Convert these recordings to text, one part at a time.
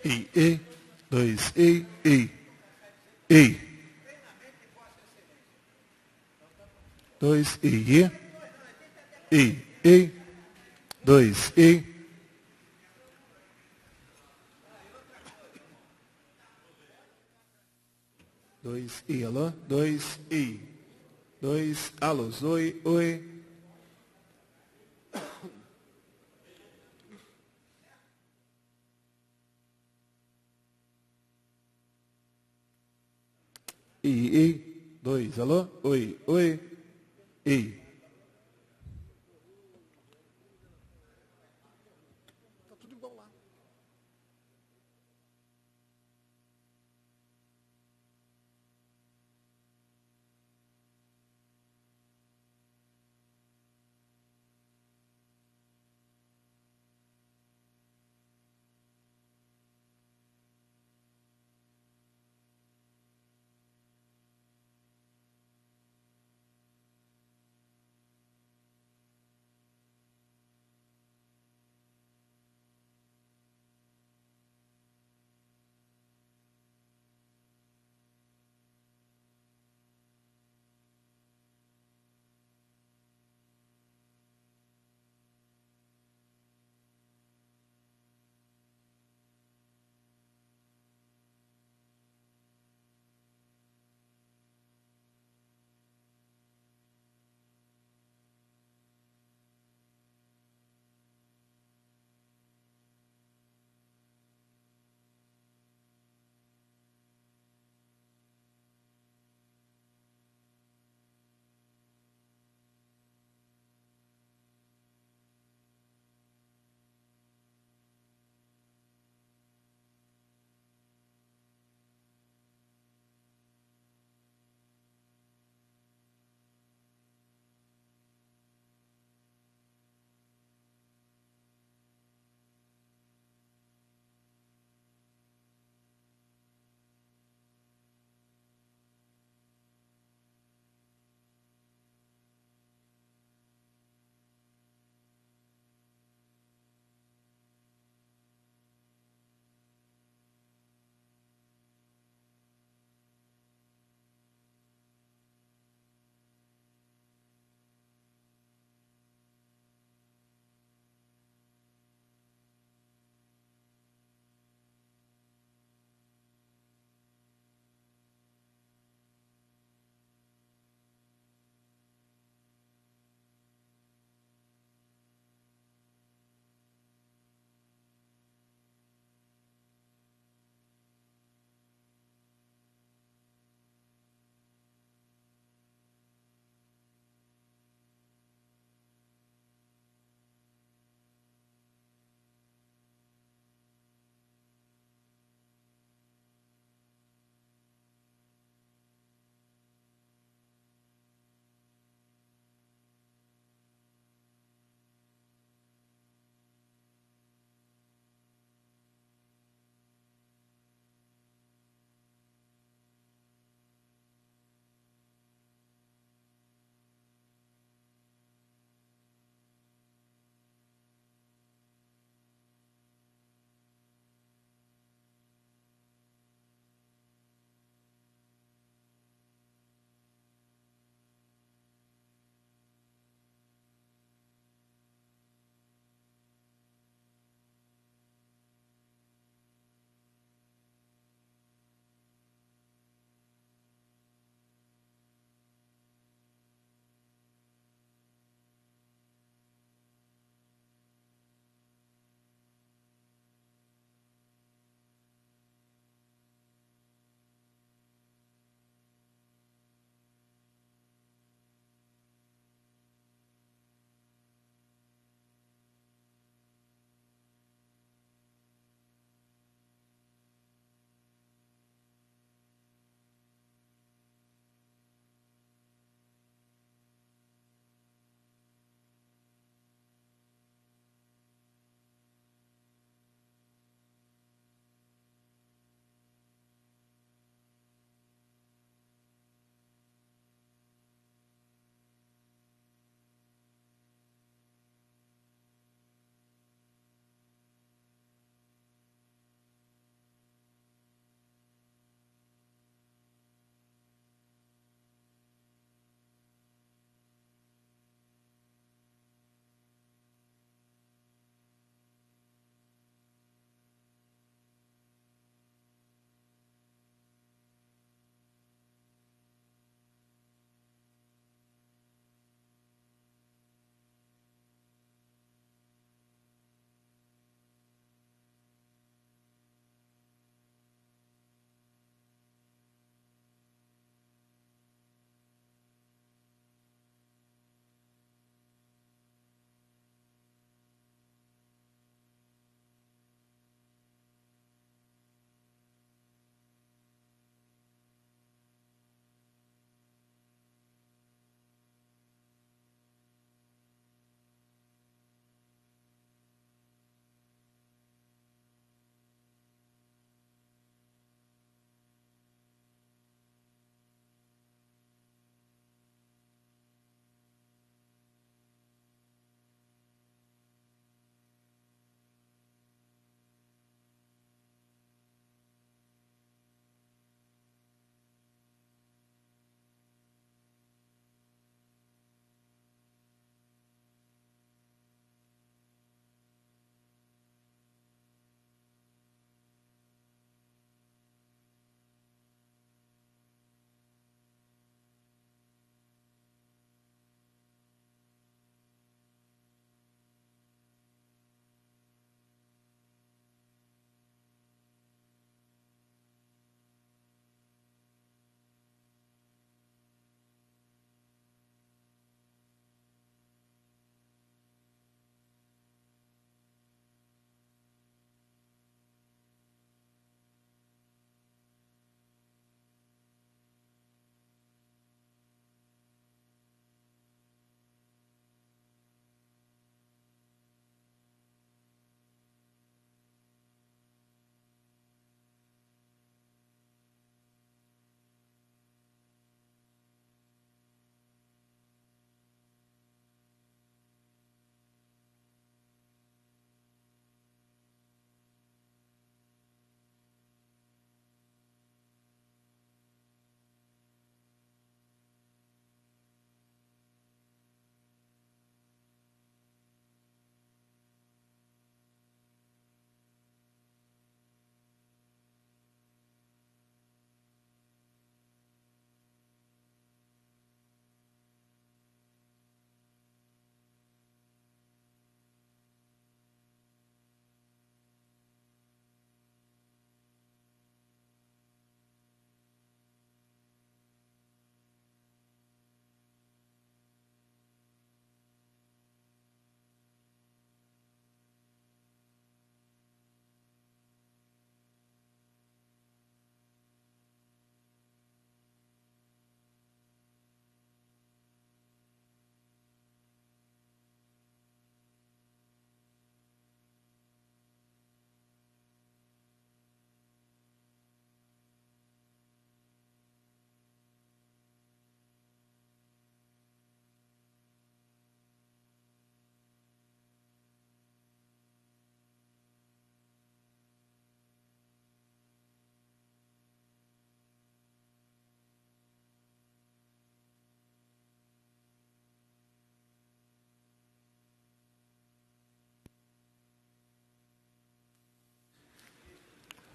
E, dois, E. Dois, E, dois, E. Dois, E, alô? Dois, E. Dois, alôs, oi, oi. E, dois, alô? Oi, oi. E. Tá tudo igual lá.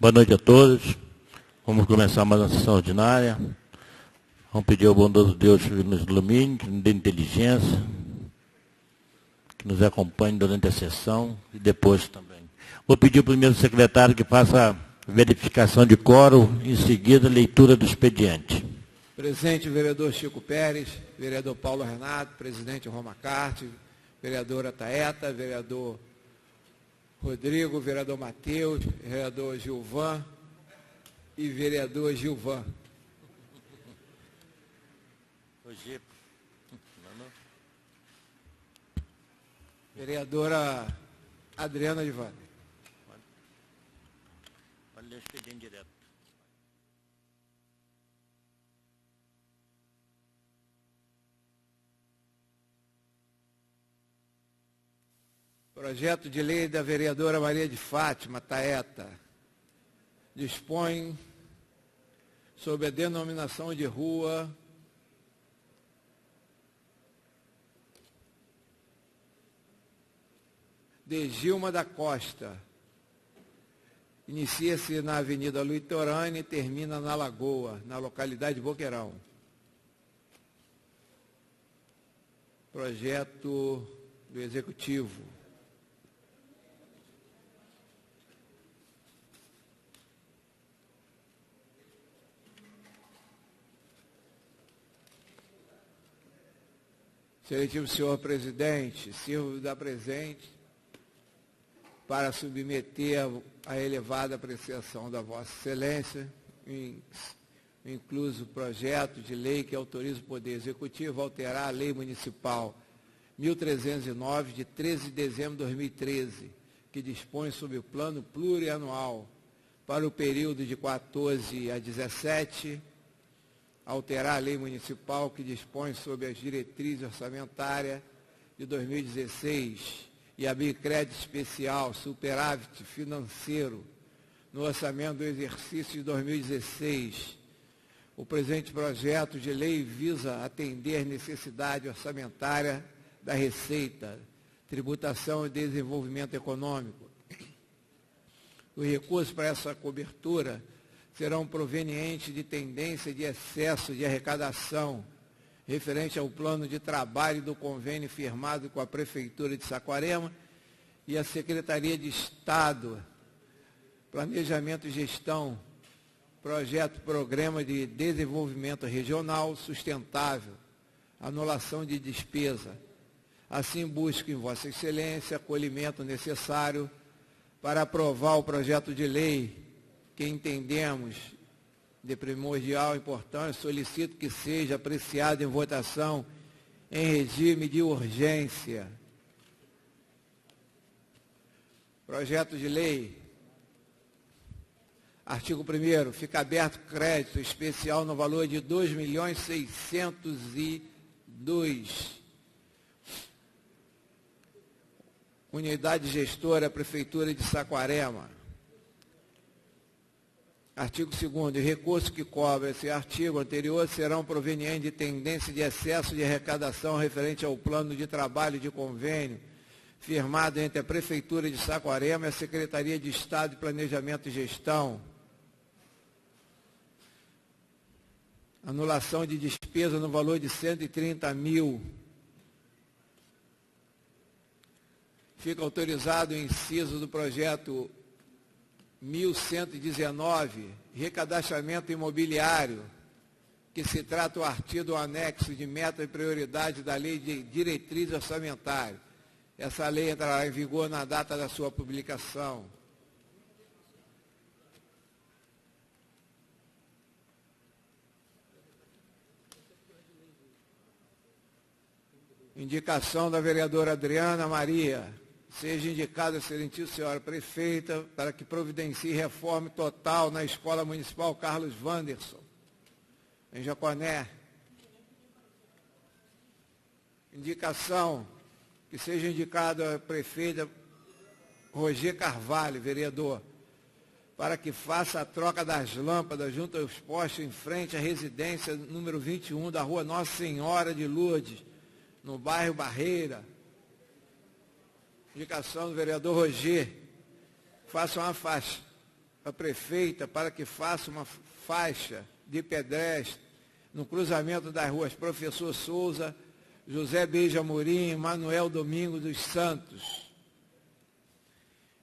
Boa noite a todos. Vamos começar mais uma sessão ordinária. Vamos pedir ao bondoso Deus que nos ilumine, que nos dê inteligência, que nos acompanhe durante a sessão e depois também. Vou pedir ao primeiro secretário que faça a verificação de quórum, em seguida leitura do expediente. Presente o vereador Chico Pérez, vereador Paulo Renato, presidente Roma Carte, vereadora Taeta, vereador Rodrigo, vereador Matheus, vereador Gilvan e vereador Gilvan. Vereadora Adriana de Vale. Pode ler o expediente direto. Projeto de lei da vereadora Maria de Fátima Taeta dispõe sobre a denominação de rua de Gilma da Costa. Inicia-se na Avenida Litorânea e termina na Lagoa, na localidade de Boqueirão. Projeto do Executivo. Excelentíssimo senhor presidente, sirvo da presente para submeter a elevada apreciação da Vossa Excelência, incluso o projeto de lei que autoriza o Poder Executivo a alterar a Lei Municipal 1309, de 13 de dezembro de 2013, que dispõe sobre o plano plurianual para o período de 14 a 17, alterar a Lei Municipal que dispõe sobre as diretrizes orçamentárias de 2016 e abrir crédito especial, superávit financeiro no orçamento do exercício de 2016. O presente projeto de lei visa atender necessidade orçamentária da Receita, Tributação e Desenvolvimento Econômico. Os recursos para essa cobertura serão provenientes de tendência de excesso de arrecadação referente ao plano de trabalho do convênio firmado com a Prefeitura de Saquarema e a Secretaria de Estado, Planejamento e Gestão, Projeto Programa de Desenvolvimento Regional Sustentável, anulação de despesa. Assim, busco em Vossa Excelência acolhimento necessário para aprovar o projeto de lei que entendemos de primordial importância, solicito que seja apreciado em votação em regime de urgência. Projeto de lei. Artigo 1º. Fica aberto crédito especial no valor de 2.602. Unidade gestora, Prefeitura de Saquarema. Artigo 2º. Recursos que cobrem esse artigo anterior serão provenientes de tendência de excesso de arrecadação referente ao plano de trabalho de convênio firmado entre a Prefeitura de Saquarema e a Secretaria de Estado de Planejamento e Gestão. Anulação de despesa no valor de 130 mil. Fica autorizado o inciso do projeto 1119, recadastramento imobiliário, que se trata o artigo do anexo de meta e prioridade da Lei de Diretriz Orçamentária. Essa lei entrará em vigor na data da sua publicação. Indicação da vereadora Adriana Maria. Seja indicada a excelentíssima senhora prefeita para que providencie reforma total na Escola Municipal Carlos Wanderson, em Jaconé. Indicação que seja indicado a prefeita Roger Carvalho, vereador, para que faça a troca das lâmpadas junto aos postes em frente à residência número 21 da rua Nossa Senhora de Lourdes, no bairro Barreira. Indicação do vereador Roger. Faça uma faixa. a prefeita para que faça uma faixa de pedestre no cruzamento das ruas Professor Souza, José Beija Amorim e Manuel Domingos dos Santos.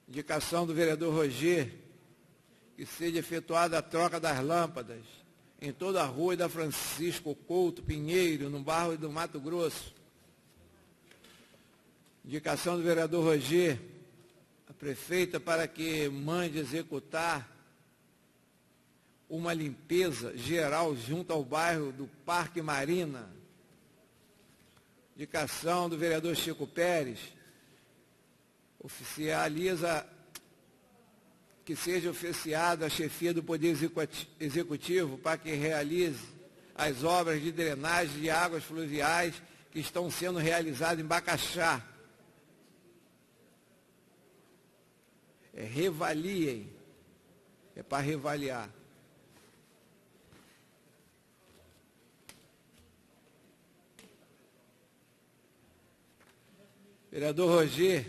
Indicação do vereador Roger, que seja efetuada a troca das lâmpadas em toda a rua da Francisco Couto Pinheiro, no bairro do Mato Grosso. Indicação do vereador Roger, a prefeita para que mande executar uma limpeza geral junto ao bairro do Parque Marina. Indicação do vereador Chico Pérez, oficializa que seja oficiada a chefia do Poder Executivo para que realize as obras de drenagem de águas fluviais que estão sendo realizadas em Bacaxá. Revaliem, é para revaliar. Vereador Roger,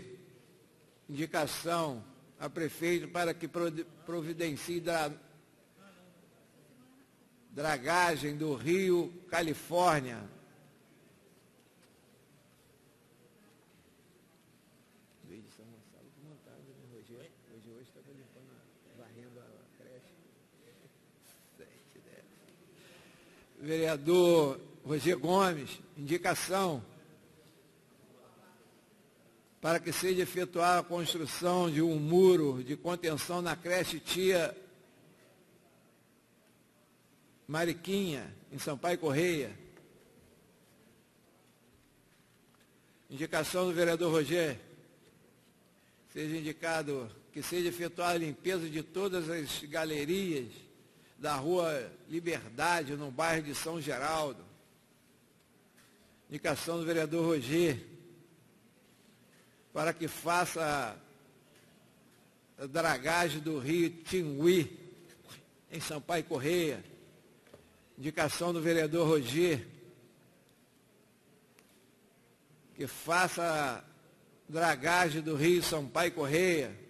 indicação a prefeito para que providencie dragagem do Rio Califórnia. Vereador Roger Gomes, indicação para que seja efetuada a construção de um muro de contenção na creche Tia Mariquinha, em Sampaio Correia. Indicação do vereador Roger, seja indicado que seja efetuada a limpeza de todas as galerias da Rua Liberdade, no bairro de São Geraldo. Indicação do vereador Roger, para que faça a dragagem do rio Tingui, em Sampaio Correia. Indicação do vereador Roger, que faça a dragagem do rio Sampaio Correia.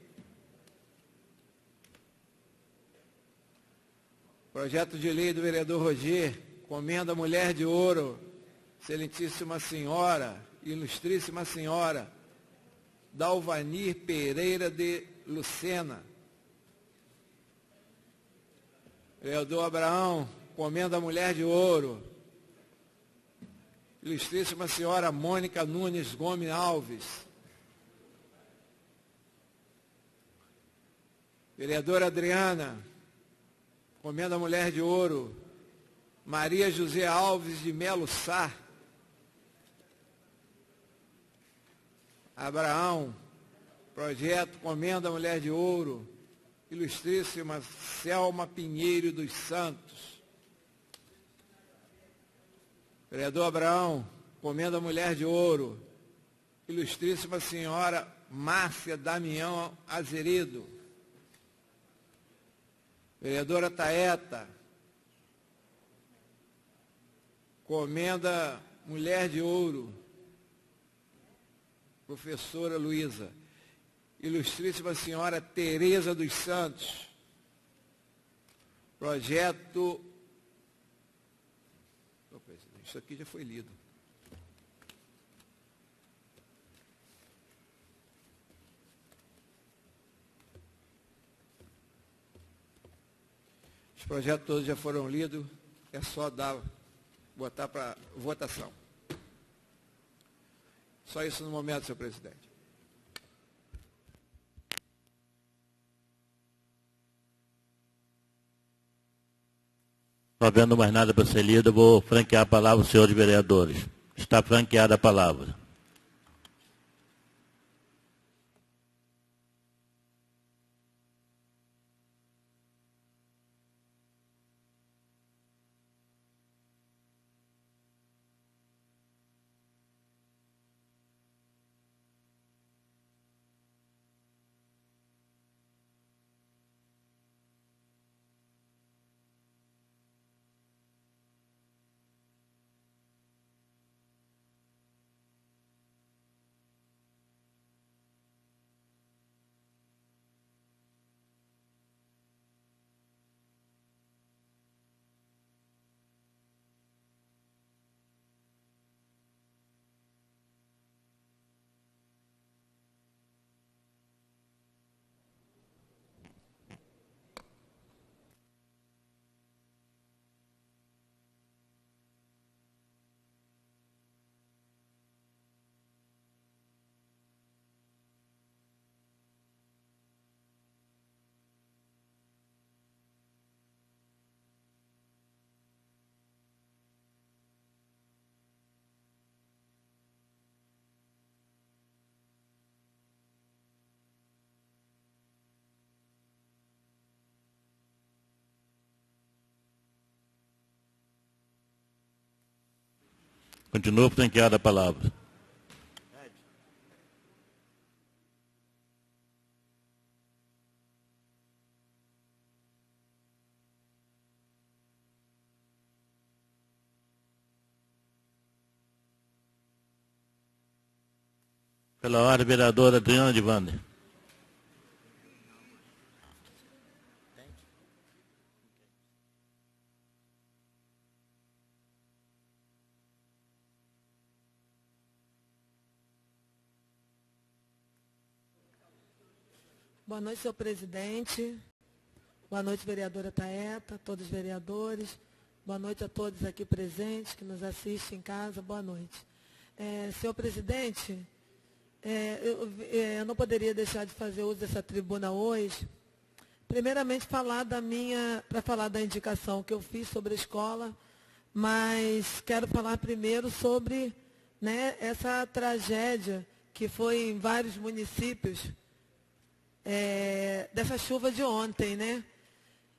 Projeto de lei do vereador Roger, comenda Mulher de Ouro, excelentíssima senhora, ilustríssima senhora, Dalvanir Pereira de Lucena. Vereador Abraão, comenda Mulher de Ouro, ilustríssima senhora Mônica Nunes Gomes Alves. Vereadora Adriana, comenda Mulher de Ouro, Maria José Alves de Melo Sá. Abraão, projeto comenda Mulher de Ouro, ilustríssima Selma Pinheiro dos Santos. Vereador Abraão, comenda Mulher de Ouro, ilustríssima senhora Márcia Damião Azeredo. Vereadora Taeta, comenda Mulher de Ouro, professora Luísa. Ilustríssima senhora Tereza dos Santos, projeto... Isso aqui já foi lido. Os projetos todos já foram lidos, é só botar para votação. Só isso no momento, senhor presidente. Não havendo mais nada para ser lido, eu vou franquear a palavra aos senhores vereadores. Está franqueada a palavra. Continua franqueada a palavra. Pela ordem, vereadora Adriana de Wander. Boa noite, senhor presidente. Boa noite, vereadora Taeta, todos os vereadores. Boa noite a todos aqui presentes que nos assistem em casa. Boa noite. Senhor presidente, eu não poderia deixar de fazer uso dessa tribuna hoje. Primeiramente, para falar da indicação que eu fiz sobre a escola, mas quero falar primeiro sobre, né, essa tragédia que foi em vários municípios, dessa chuva de ontem, né?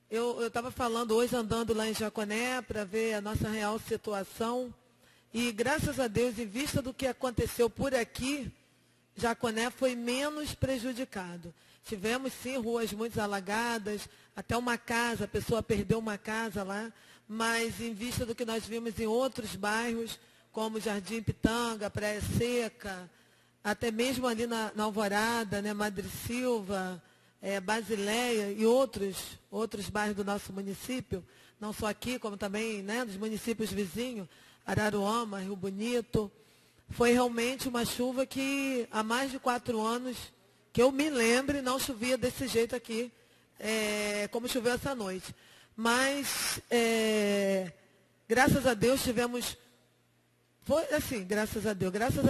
Eu estava falando hoje, andando lá em Jaconé, para ver a nossa real situação, e graças a Deus, em vista do que aconteceu por aqui, Jaconé foi menos prejudicado. Tivemos, sim, ruas muito alagadas, até uma casa, a pessoa perdeu uma casa lá, mas em vista do que nós vimos em outros bairros, como Jardim Pitanga, Praia Seca, até mesmo ali na Alvorada, né, Madre Silva, Basileia e outros bairros do nosso município, não só aqui, como também, né, dos municípios vizinhos, Araruama, Rio Bonito. Foi realmente uma chuva que há mais de 4 anos, que eu me lembre, não chovia desse jeito aqui, como choveu essa noite. Mas, graças a Deus, tivemos... Foi assim, graças a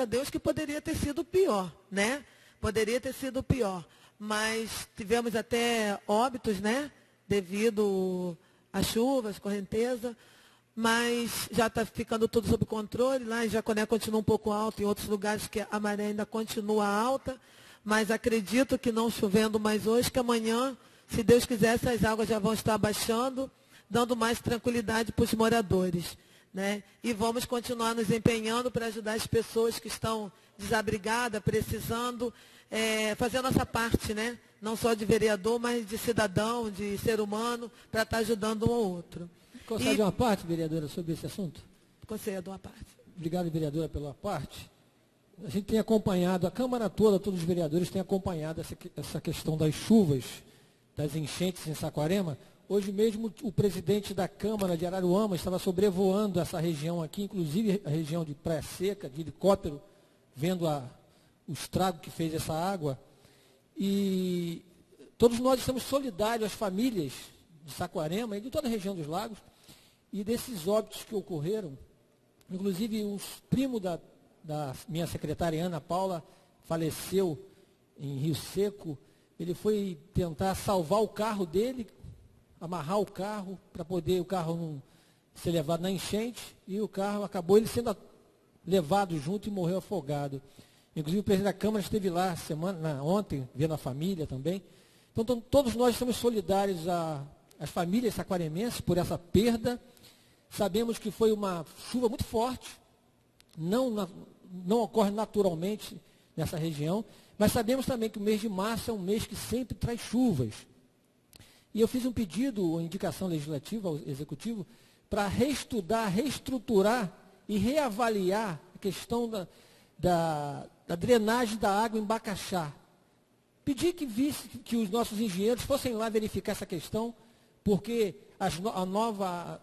Deus que poderia ter sido pior, né? Poderia ter sido pior. Mas tivemos até óbitos, né? Devido às chuvas, correnteza. Mas já está ficando tudo sob controle. Lá em Jaconé continua um pouco alto, em outros lugares que a maré ainda continua alta. Mas acredito que não chovendo mais hoje, que amanhã, se Deus quiser, essas águas já vão estar baixando, dando mais tranquilidade para os moradores, né? E vamos continuar nos empenhando para ajudar as pessoas que estão desabrigadas, precisando, fazer a nossa parte, né? Não só de vereador, mas de cidadão, de ser humano, para estar ajudando um ao outro. Concede uma parte, vereadora, sobre esse assunto? Concedo uma parte. Obrigado, vereadora, pela parte. A gente tem acompanhado, a Câmara toda, todos os vereadores têm acompanhado essa questão das chuvas, das enchentes em Saquarema. Hoje mesmo o presidente da Câmara de Araruama estava sobrevoando essa região aqui, inclusive a região de Praia Seca, de helicóptero, vendo o estrago que fez essa água. E todos nós estamos solidários às famílias de Saquarema e de toda a região dos lagos, e desses óbitos que ocorreram. Inclusive os primos da minha secretária Ana Paula faleceu em Rio Seco. Ele foi tentar salvar o carro dele, amarrar o carro para poder o carro não ser levado na enchente, e o carro acabou ele sendo levado junto e morreu afogado. Inclusive o presidente da Câmara esteve lá ontem, vendo a família também. Então todos nós estamos solidários às famílias saquaremenses por essa perda. Sabemos que foi uma chuva muito forte, não ocorre naturalmente nessa região, mas sabemos também que o mês de março é um mês que sempre traz chuvas. E eu fiz um pedido, uma indicação legislativa ao Executivo, para reestudar, reestruturar e reavaliar a questão da drenagem da água em Bacaxá. Pedi que os nossos engenheiros fossem lá verificar essa questão, porque a nova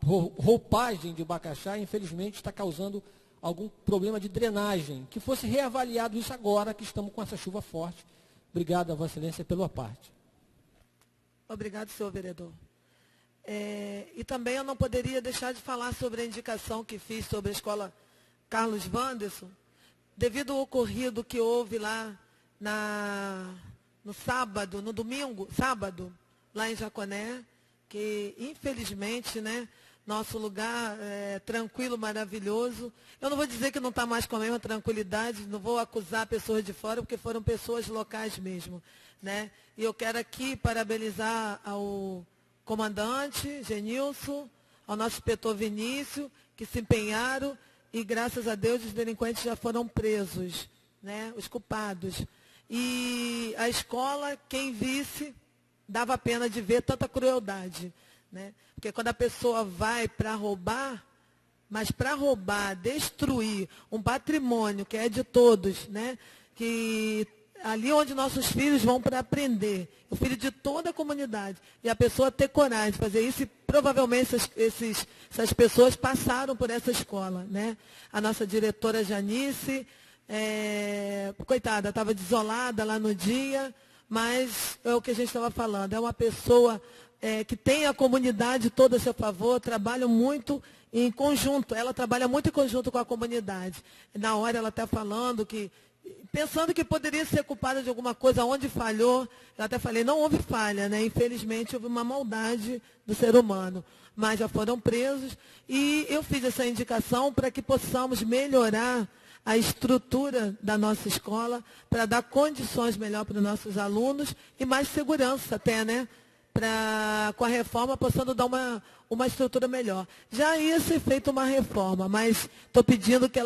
roupagem de Bacaxá, infelizmente, está causando algum problema de drenagem, que fosse reavaliado isso agora que estamos com essa chuva forte. Obrigado a Vossa Excelência pela parte. Obrigado, senhor vereador. E também eu não poderia deixar de falar sobre a indicação que fiz sobre a escola Carlos Wanderson, devido ao ocorrido que houve lá no domingo, lá em Jaconé, que infelizmente, né, nosso lugar é tranquilo, maravilhoso. Eu não vou dizer que não está mais com a mesma tranquilidade, não vou acusar pessoas de fora, porque foram pessoas locais mesmo, né? E eu quero aqui parabenizar ao comandante Genilson, ao nosso inspetor Vinícius que se empenharam e, graças a Deus, os delinquentes já foram presos, né? Os culpados. E a escola, quem visse, dava pena de ver tanta crueldade, né? Porque quando a pessoa vai para roubar, mas para roubar, destruir um patrimônio que é de todos, né? Que ali onde nossos filhos vão para aprender, o filho de toda a comunidade, e a pessoa ter coragem de fazer isso, e provavelmente essas pessoas passaram por essa escola, né? A nossa diretora Janice, coitada, estava desolada lá no dia, mas é o que a gente estava falando, é uma pessoa que tem a comunidade toda a seu favor, trabalha muito em conjunto, ela trabalha muito em conjunto com a comunidade. Na hora ela está falando que, pensando que poderia ser culpada de alguma coisa, onde falhou, eu até falei, não houve falha, né? Infelizmente houve uma maldade do ser humano, mas já foram presos, e eu fiz essa indicação para que possamos melhorar a estrutura da nossa escola, para dar condições melhor para os nossos alunos, e mais segurança até, né? Para, com a reforma, possando dar uma estrutura melhor. Já ia ser feita uma reforma, mas estou pedindo que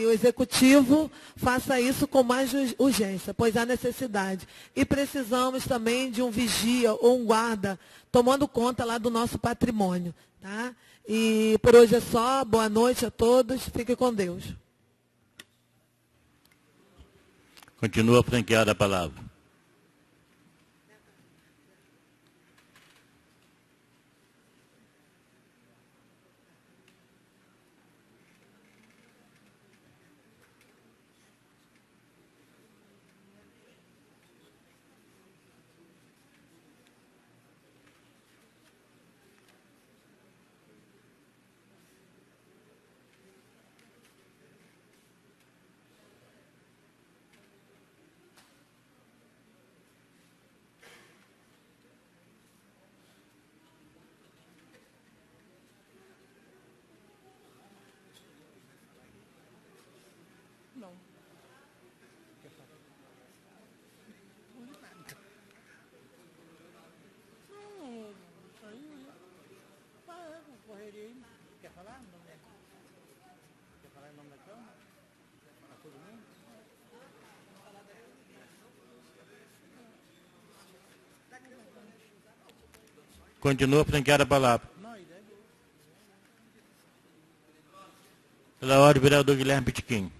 o Executivo faça isso com mais urgência, pois há necessidade. E precisamos também de um vigia ou um guarda tomando conta lá do nosso patrimônio. Tá? E por hoje é só. Boa noite a todos. Fique com Deus. Continua franqueada a palavra. Continua franqueada a palavra. Pela ordem, vereador Guilherme Pitiquim.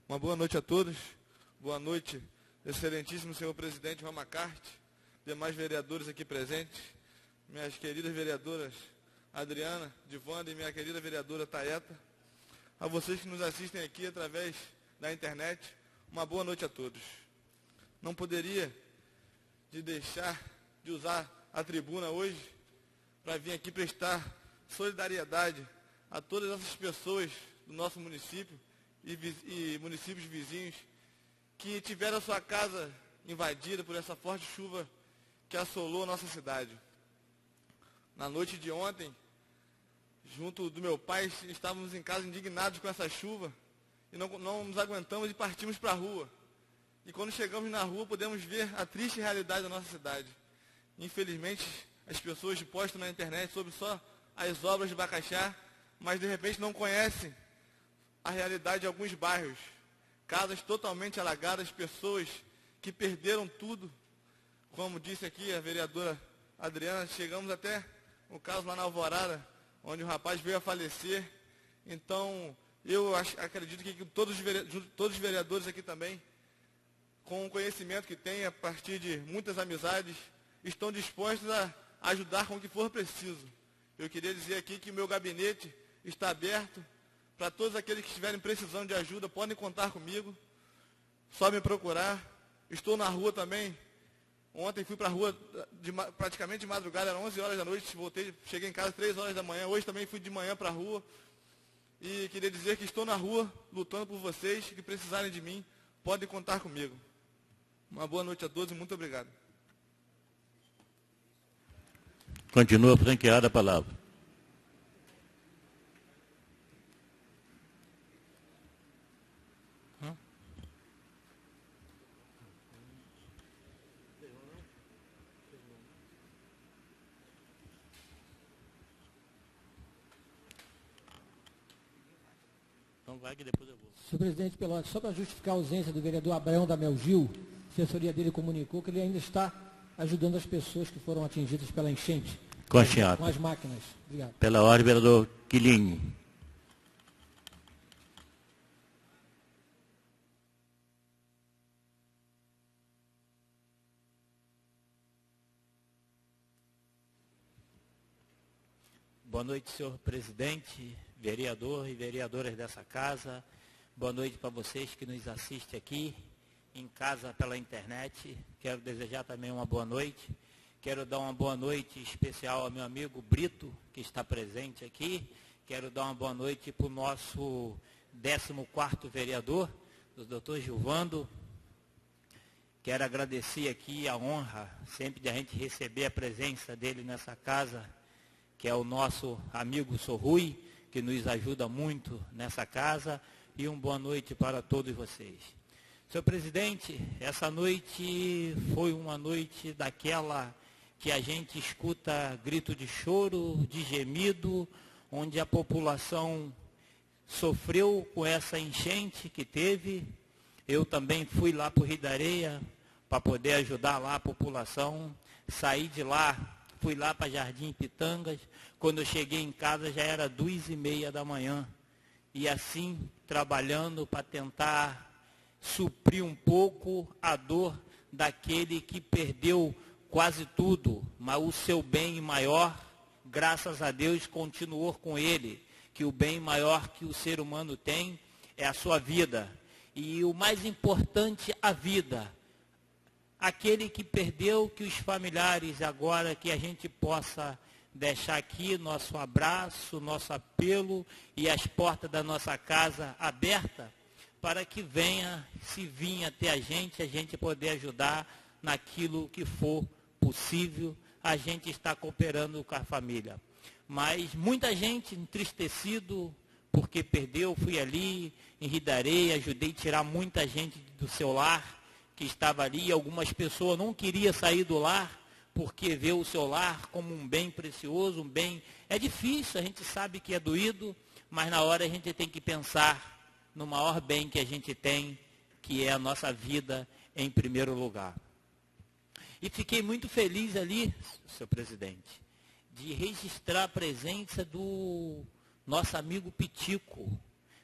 Uma boa noite a todos. Boa noite, excelentíssimo senhor presidente Ramacarte, demais vereadores aqui presentes, minhas queridas vereadoras Adriana, Divanda e minha querida vereadora Taeta, a vocês que nos assistem aqui através da internet, uma boa noite a todos. Não poderia deixar de usar a tribuna hoje para vir aqui prestar solidariedade a todas essas pessoas do nosso município e municípios vizinhos que tiveram a sua casa invadida por essa forte chuva que assolou a nossa cidade. Na noite de ontem, junto do meu pai, estávamos em casa indignados com essa chuva e não nos aguentamos e partimos para a rua. E quando chegamos na rua, podemos ver a triste realidade da nossa cidade. Infelizmente, as pessoas postam na internet sobre só as obras de Bacaxá, mas de repente não conhecem a realidade de alguns bairros. Casas totalmente alagadas, pessoas que perderam tudo. Como disse aqui a vereadora Adriana, chegamos até o caso lá na Alvorada, onde o rapaz veio a falecer. Então, eu acredito que todos os vereadores aqui também, com o conhecimento que têm, a partir de muitas amizades, estão dispostos a ajudar com o que for preciso. Eu queria dizer aqui que o meu gabinete está aberto para todos aqueles que estiverem precisando de ajuda, podem contar comigo, só me procurar. Estou na rua também. Ontem fui para a rua praticamente de madrugada, eram 11 horas da noite, cheguei em casa 3 horas da manhã. Hoje também fui de manhã para a rua. E queria dizer que estou na rua, lutando por vocês, que precisarem de mim, podem contar comigo. Uma boa noite a todos e muito obrigado. Continua franqueada a palavra. Então vai que depois eu vou. Senhor presidente Pelotas, só para justificar a ausência do vereador Abraão da Melgil, a assessoria dele comunicou que ele ainda está ajudando as pessoas que foram atingidas pela enchente. Com as máquinas. Obrigado. Pela ordem, vereador Quiline. Boa noite, senhor presidente, vereador e vereadoras dessa casa. Boa noite para vocês que nos assistem aqui em casa pela internet. Quero desejar também uma boa noite. Quero dar uma boa noite especial ao meu amigo Brito, que está presente aqui. Quero dar uma boa noite para o nosso 14º vereador, o doutor Gilvando. Quero agradecer aqui a honra sempre de a gente receber a presença dele nessa casa, que é o nosso amigo Sorrui, que nos ajuda muito nessa casa. E uma boa noite para todos vocês. Senhor presidente, essa noite foi uma noite daquela que a gente escuta grito de choro, de gemido, onde a população sofreu com essa enchente que teve. Eu também fui lá para o Rio da Areia para poder ajudar lá a população. Saí de lá, fui lá para Jardim Pitangas. Quando eu cheguei em casa já era 2h30 da manhã. E assim, trabalhando para tentar suprir um pouco a dor daquele que perdeu quase tudo, mas o seu bem maior, graças a Deus, continuou com ele, que o bem maior que o ser humano tem é a sua vida. E o mais importante, a vida. Aquele que perdeu, que os familiares agora, que a gente possa deixar aqui nosso abraço, nosso apelo e as portas da nossa casa abertas, para que venha, se vir até a gente poder ajudar naquilo que for possível. A gente está cooperando com a família. Mas muita gente entristecido porque perdeu. Fui ali em Rio da Areia, ajudei a tirar muita gente do seu lar que estava ali. Algumas pessoas não queriam sair do lar porque vê o seu lar como um bem precioso, um bem... É difícil, a gente sabe que é doído, mas na hora a gente tem que pensar no maior bem que a gente tem, que é a nossa vida em primeiro lugar. E fiquei muito feliz ali, senhor presidente, de registrar a presença do nosso amigo Pitico.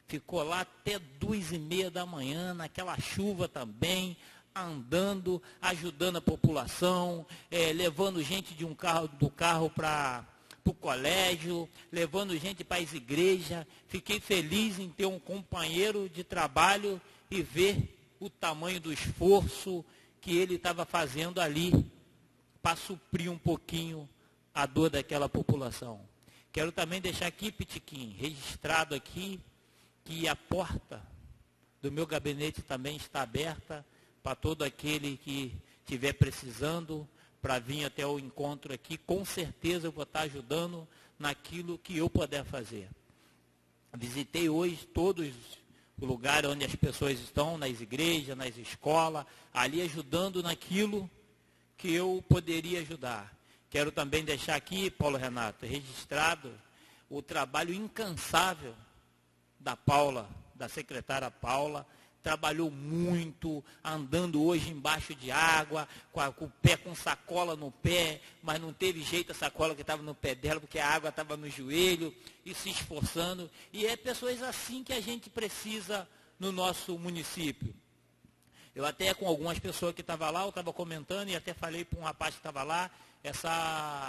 Ficou lá até 2h30 da manhã, naquela chuva também, andando, ajudando a população, levando gente do carro para o colégio, levando gente para as igrejas. Fiquei feliz em ter um companheiro de trabalho e ver o tamanho do esforço que ele estava fazendo ali para suprir um pouquinho a dor daquela população. Quero também deixar aqui, Pitiquim, registrado aqui, que a porta do meu gabinete também está aberta para todo aquele que estiver precisando, para vir até o encontro aqui. Com certeza eu vou estar ajudando naquilo que eu puder fazer. Visitei hoje todos os lugares onde as pessoas estão, nas igrejas, nas escolas, ali ajudando naquilo que eu poderia ajudar. Quero também deixar aqui, Paulo Renato, registrado o trabalho incansável da Paula, da secretária Paula. Trabalhou muito, andando hoje embaixo de água, com o pé com sacola no pé, mas não teve jeito a sacola que estava no pé dela, porque a água estava no joelho, e se esforçando. E é pessoas assim que a gente precisa no nosso município. Eu até com algumas pessoas que estavam lá, eu estava comentando, e até falei para um rapaz que estava lá,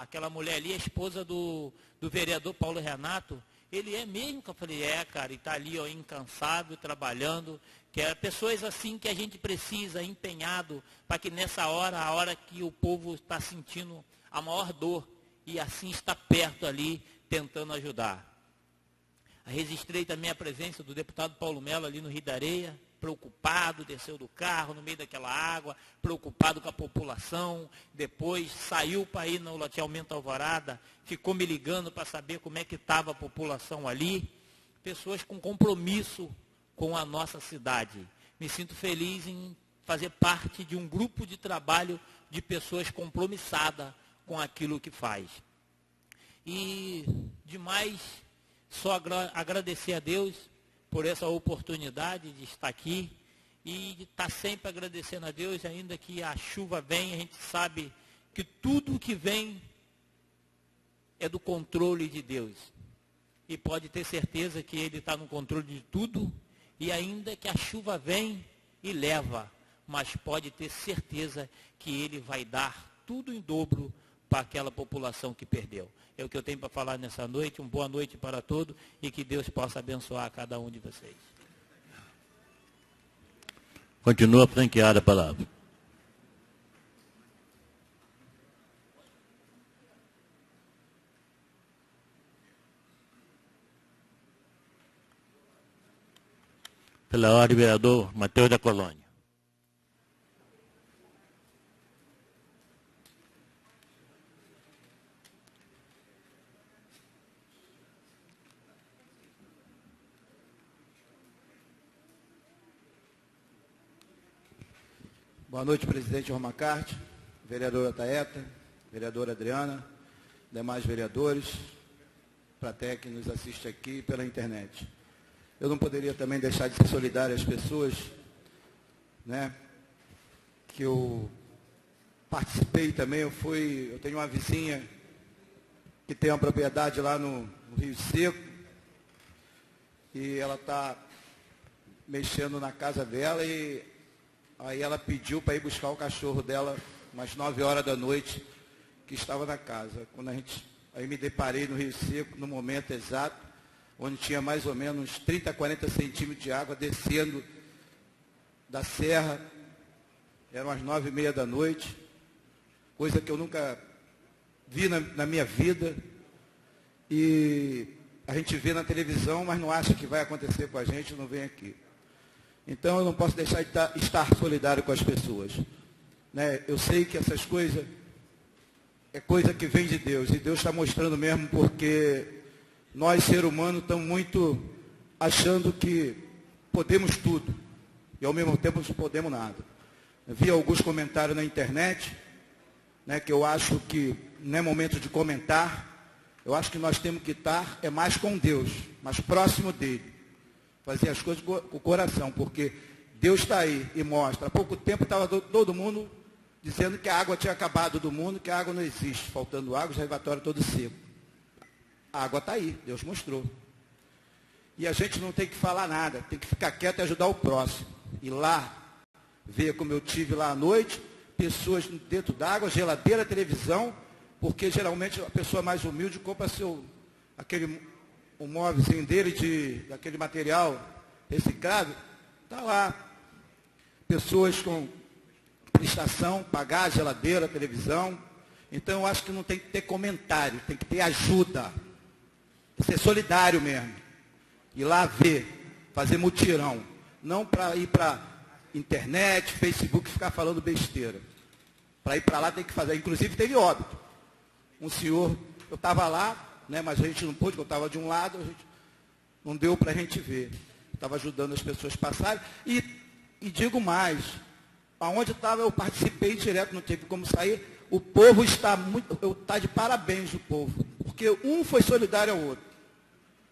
aquela mulher ali, a esposa do vereador Paulo Renato. Ele é mesmo? Que eu falei, cara, e está ali, ó, incansável, trabalhando, que é pessoas assim que a gente precisa, empenhado, para que nessa hora, a hora que o povo está sentindo a maior dor, e assim está perto ali, tentando ajudar. Registrei também a presença do deputado Paulo Melo ali no Rio da Areia, preocupado, desceu do carro no meio daquela água, preocupado com a população, depois saiu para ir no loteamento Alvorada, ficou me ligando para saber como é que estava a população ali. Pessoas com compromisso com a nossa cidade. Me sinto feliz em fazer parte de um grupo de trabalho de pessoas compromissadas com aquilo que faz. E, demais, só agradecer a Deus por essa oportunidade de estar aqui e de estar sempre agradecendo a Deus, ainda que a chuva venha, a gente sabe que tudo que vem é do controle de Deus. E pode ter certeza que Ele está no controle de tudo, e ainda que a chuva vem e leva, mas pode ter certeza que Ele vai dar tudo em dobro para aquela população que perdeu. É o que eu tenho para falar nessa noite. Uma boa noite para todos e que Deus possa abençoar cada um de vocês. Continua franqueada a palavra. Pela ordem, vereador Mateus da Colônia. Boa noite, presidente Romacart, vereadora Taeta, vereadora Adriana, demais vereadores, plateia que nos assiste aqui pela internet. Eu não poderia também deixar de ser solidário às pessoas, né, que eu participei também. Eu tenho uma vizinha que tem uma propriedade lá no Rio Seco, e ela está mexendo na casa dela, e aí ela pediu para ir buscar o cachorro dela umas 9 horas da noite, que estava na casa. Aí me deparei no Rio Seco, no momento exato, onde tinha mais ou menos 30, 40 centímetros de água descendo da serra. Eram as 9h30 da noite, coisa que eu nunca vi na minha vida. E a gente vê na televisão, mas não acha que vai acontecer com a gente, não vem aqui. Então eu não posso deixar de estar solidário com as pessoas, né? Eu sei que essas coisas é coisa que vem de Deus, e Deus está mostrando mesmo, porque nós, seres humanos, estamos muito achando que podemos tudo, e ao mesmo tempo não podemos nada. Eu vi alguns comentários na internet, né, que eu acho que não é momento de comentar. Eu acho que nós temos que estar mais com Deus, mais próximo dele. Fazer as coisas com o coração, porque Deus está aí e mostra. Há pouco tempo estava todo mundo dizendo que a água tinha acabado do mundo, que a água não existe, faltando água, os reservatórios todos secos. A água está aí, Deus mostrou. E a gente não tem que falar nada, tem que ficar quieto e ajudar o próximo. Ir lá, ver como eu tive lá à noite, pessoas dentro d'água, geladeira, televisão, porque geralmente a pessoa mais humilde compra o móvelzinho dele, daquele material reciclável, está lá. Pessoas com prestação, pagar a geladeira, a televisão. Então eu acho que não tem que ter comentário, tem que ter ajuda. Ser solidário mesmo. Ir lá ver, fazer mutirão. Não para ir para internet, Facebook, ficar falando besteira. Para ir para lá tem que fazer. Inclusive teve óbito. Um senhor, eu estava lá, né, mas a gente não pôde, porque eu estava de um lado, não deu para a gente ver. Estava ajudando as pessoas a passarem. E digo mais, aonde estava eu participei direto, não teve como sair. O povo está de parabéns, o povo. Porque um foi solidário ao outro.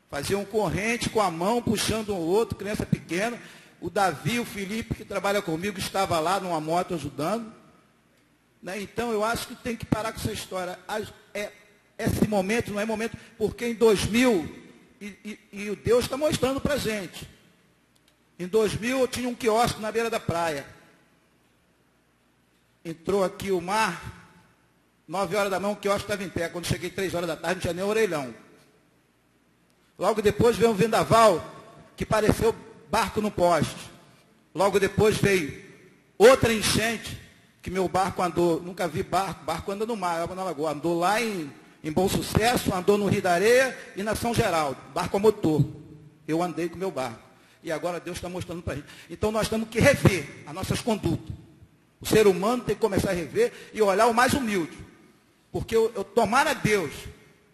Faziam corrente com a mão, puxando um ao outro, criança pequena. O Davi, o Felipe, que trabalha comigo, estava lá numa moto ajudando. Né? Então eu acho que tem que parar com essa história. Esse momento não é momento, porque em 2000, e o Deus está mostrando para a gente. Em 2000 eu tinha um quiosque na beira da praia. Entrou aqui o mar, 9 horas da manhã o quiosque estava em pé. Quando cheguei 3 horas da tarde não tinha nem orelhão. Logo depois veio um vendaval que pareceu barco no poste. Logo depois veio outra enchente que meu barco andou. Nunca vi barco anda no mar, água na lagoa. Andou lá em Bom Sucesso, andou no Rio da Areia e na São Geraldo, barco a motor. Eu andei com meu barco. E agora Deus está mostrando para a gente. Então nós temos que rever as nossas condutas. O ser humano tem que começar a rever e olhar o mais humilde. Porque eu tomar a Deus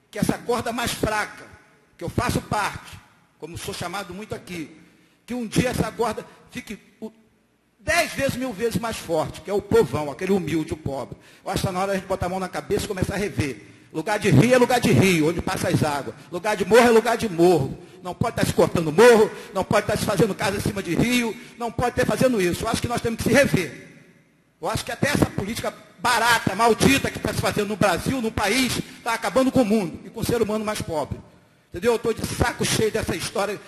que essa corda mais fraca, que eu faço parte, como sou chamado muito aqui, que um dia essa corda fique 10 vezes, 1000 vezes mais forte, que é o povão, aquele humilde, o pobre. Eu acho que está na hora de a gente botar a mão na cabeça e começar a rever. Lugar de rio é lugar de rio, onde passa as águas. Lugar de morro é lugar de morro. Não pode estar se cortando morro, não pode estar se fazendo casa em cima de rio, não pode estar fazendo isso. Eu acho que nós temos que se rever. Eu acho que até essa política barata, maldita que está se fazendo no Brasil, no país, está acabando com o mundo e com o ser humano mais pobre. Entendeu? Eu estou de saco cheio dessa história.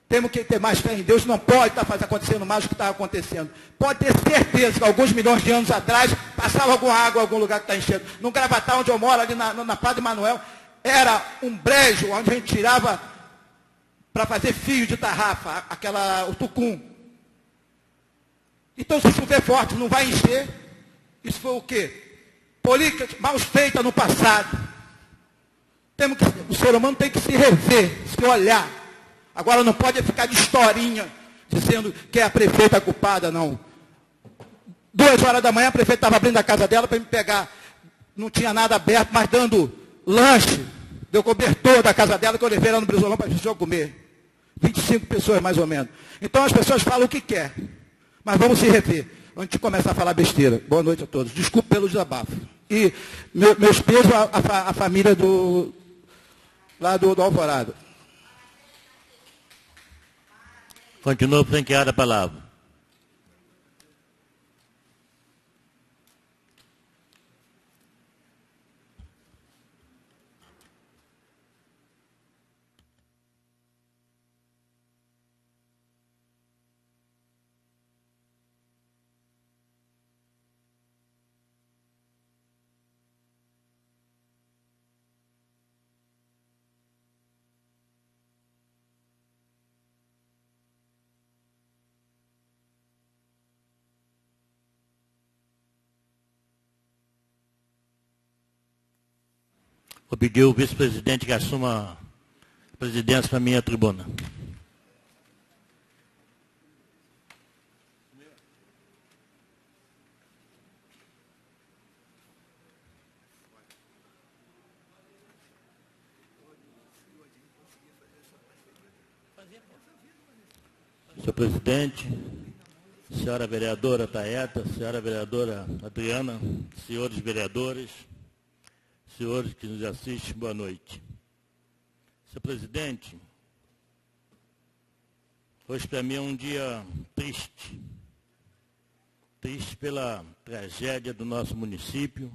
Temos que ter mais fé em Deus, não pode estar acontecendo mais do que está acontecendo. Pode ter certeza que alguns milhões de anos atrás passava alguma água em algum lugar que está enchendo. No Gravatá, onde eu moro, ali na Padre Manuel, era um brejo onde a gente tirava para fazer fio de tarrafa, o tucum. Então, se chover forte, não vai encher. Isso foi o quê? Política mal feita no passado. O ser humano tem que se rever, se olhar. Agora não pode ficar de historinha, dizendo que é a prefeita culpada, não. 2 horas da manhã, a prefeita estava abrindo a casa dela para me pegar. Não tinha nada aberto, mas dando lanche, deu cobertor da casa dela, que eu levei ela no Brizolão para a gente comer. 25 pessoas, mais ou menos. Então as pessoas falam o que quer. Mas vamos se rever, antes de começar a falar besteira. Boa noite a todos. Desculpe pelo desabafo. E meus pesos à família lá do Alvorada. Continua franqueada a palavra. Vou pedir ao vice-presidente que assuma a presidência para a minha tribuna. Senhor presidente, senhora vereadora Taeta, senhora vereadora Adriana, senhores vereadores, senhores que nos assistem, boa noite. Senhor presidente, hoje para mim é um dia triste. Triste pela tragédia do nosso município,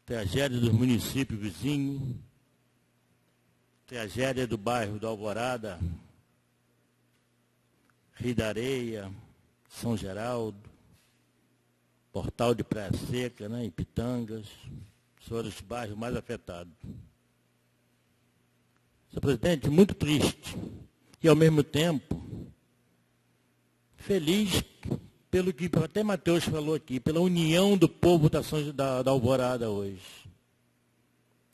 tragédia dos municípios vizinhos, tragédia do bairro do Alvorada, Rio da Areia, São Geraldo, Portal de Praia Seca, né, Ipitangas, são os bairros mais afetados. Senhor presidente, muito triste e, ao mesmo tempo, feliz pelo que até Matheus falou aqui, pela união do povo da Alvorada hoje.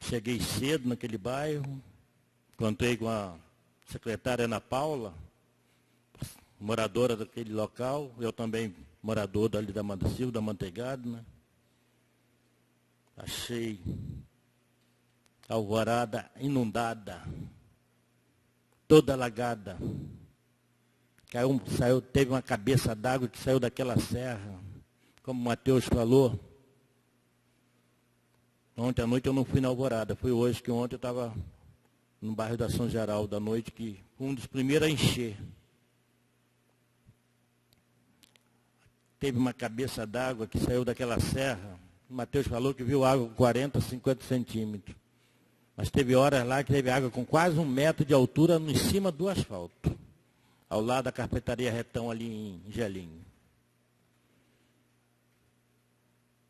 Cheguei cedo naquele bairro, encontrei com a secretária Ana Paula, moradora daquele local, eu também morador dali da Silva, da Manteigado, né? Achei a Alvorada inundada, toda alagada. Teve uma cabeça d'água que saiu daquela serra, como o Matheus falou. Ontem à noite eu não fui na Alvorada, foi hoje, que ontem eu estava no bairro da São Geraldo, da noite, que foi um dos primeiros a encher. Teve uma cabeça d'água que saiu daquela serra. O Matheus falou que viu água com 40, 50 centímetros. Mas teve horas lá que teve água com quase 1 metro de altura em cima do asfalto, ao lado da carpetaria Retão, ali em Gelinho.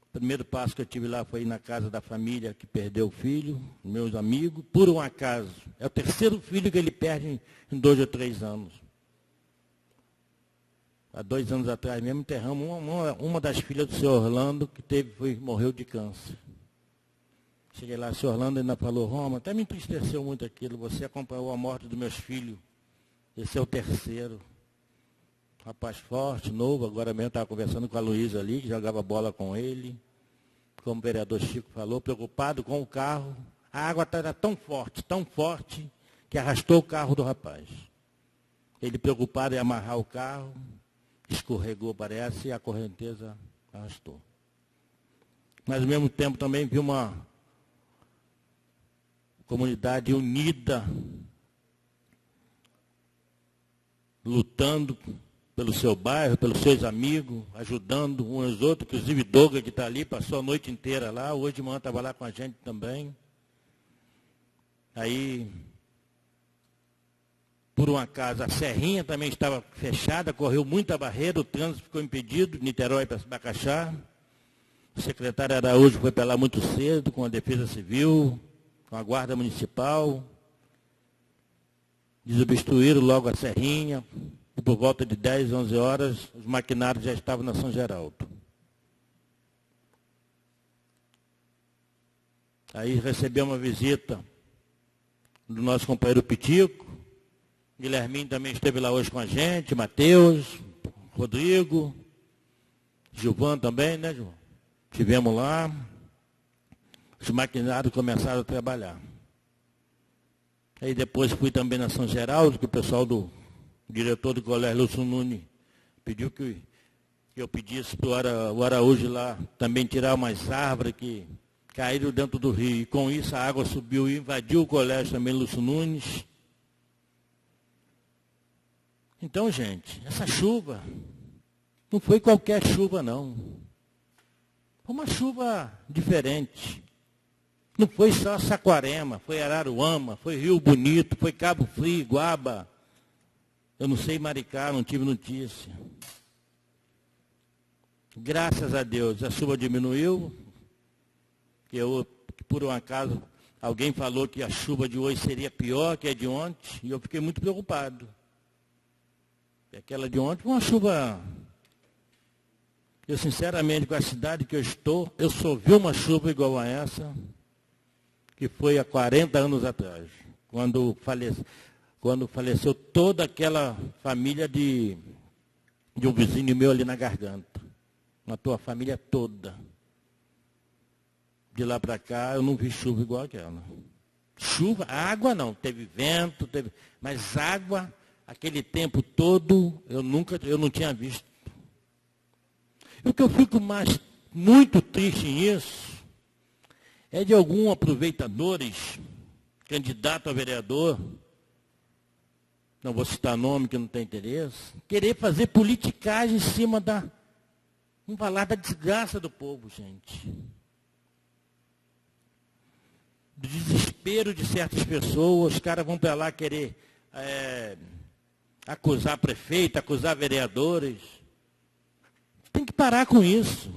O primeiro passo que eu tive lá foi ir na casa da família que perdeu o filho, meus amigos, por um acaso. É o 3º filho que ele perde em 2 ou 3 anos. Há 2 anos atrás mesmo enterramos uma das filhas do senhor Orlando, que morreu de câncer. Cheguei lá, o senhor Orlando ainda falou: Roma, até me entristeceu muito aquilo, você acompanhou a morte dos meus filhos Esse é o terceiro. Rapaz forte, novo, agora mesmo estava conversando com a Luísa ali, que jogava bola com ele. Como o vereador Chico falou, preocupado com o carro. A água era tão forte, que arrastou o carro do rapaz. Ele preocupado em amarrar o carro, escorregou, parece, e a correnteza arrastou. Mas, ao mesmo tempo, também vi uma comunidade unida, lutando pelo seu bairro, pelos seus amigos, ajudando uns aos outros, inclusive Douglas, que está ali, passou a noite inteira lá, hoje de manhã estava lá com a gente também. Aí, por um acaso, a Serrinha também estava fechada, correu muita barreira, o trânsito ficou impedido, Niterói para Bacaxá. O secretário Araújo foi para lá muito cedo, com a Defesa Civil, com a Guarda Municipal. Desobstruíram logo a Serrinha, e por volta de 10, 11 horas, os maquinários já estavam na São Geraldo. Aí recebemos uma visita do nosso companheiro Pitico, Guilherminho também esteve lá hoje com a gente, Matheus, Rodrigo, Gilvan também, né, Gilvan? Estivemos lá, os maquinários começaram a trabalhar. Aí depois fui também na São Geraldo, que o pessoal do diretor do Colégio Lúcio Nunes pediu que eu pedisse para o Araújo lá também tirar umas árvores que caíram dentro do rio. E com isso a água subiu e invadiu o colégio também Lúcio Nunes. Então, gente, essa chuva não foi qualquer chuva, não. Foi uma chuva diferente. Não foi só Saquarema, foi Araruama, foi Rio Bonito, foi Cabo Frio, Guaba. Eu não sei Maricá, não tive notícia. Graças a Deus, a chuva diminuiu. Por um acaso, alguém falou que a chuva de hoje seria pior que a de ontem, e eu fiquei muito preocupado. Aquela de ontem foi uma chuva... Eu, sinceramente, com a cidade que eu estou, eu só vi uma chuva igual a essa, que foi há 40 anos atrás, quando faleceu toda aquela família de um vizinho meu ali na Garganta. Matou a família toda. De lá para cá, eu não vi chuva igual aquela. Chuva, água não, teve vento, mas água, aquele tempo todo, eu não tinha visto. E o que eu fico muito triste nisso, é de alguns aproveitadores, candidato a vereador, não vou citar nome que não tem interesse, querer fazer politicagem em cima vamos falar da desgraça do povo, gente. Do desespero de certas pessoas, os caras vão para lá querer acusar prefeito, acusar vereadores. Tem que parar com isso.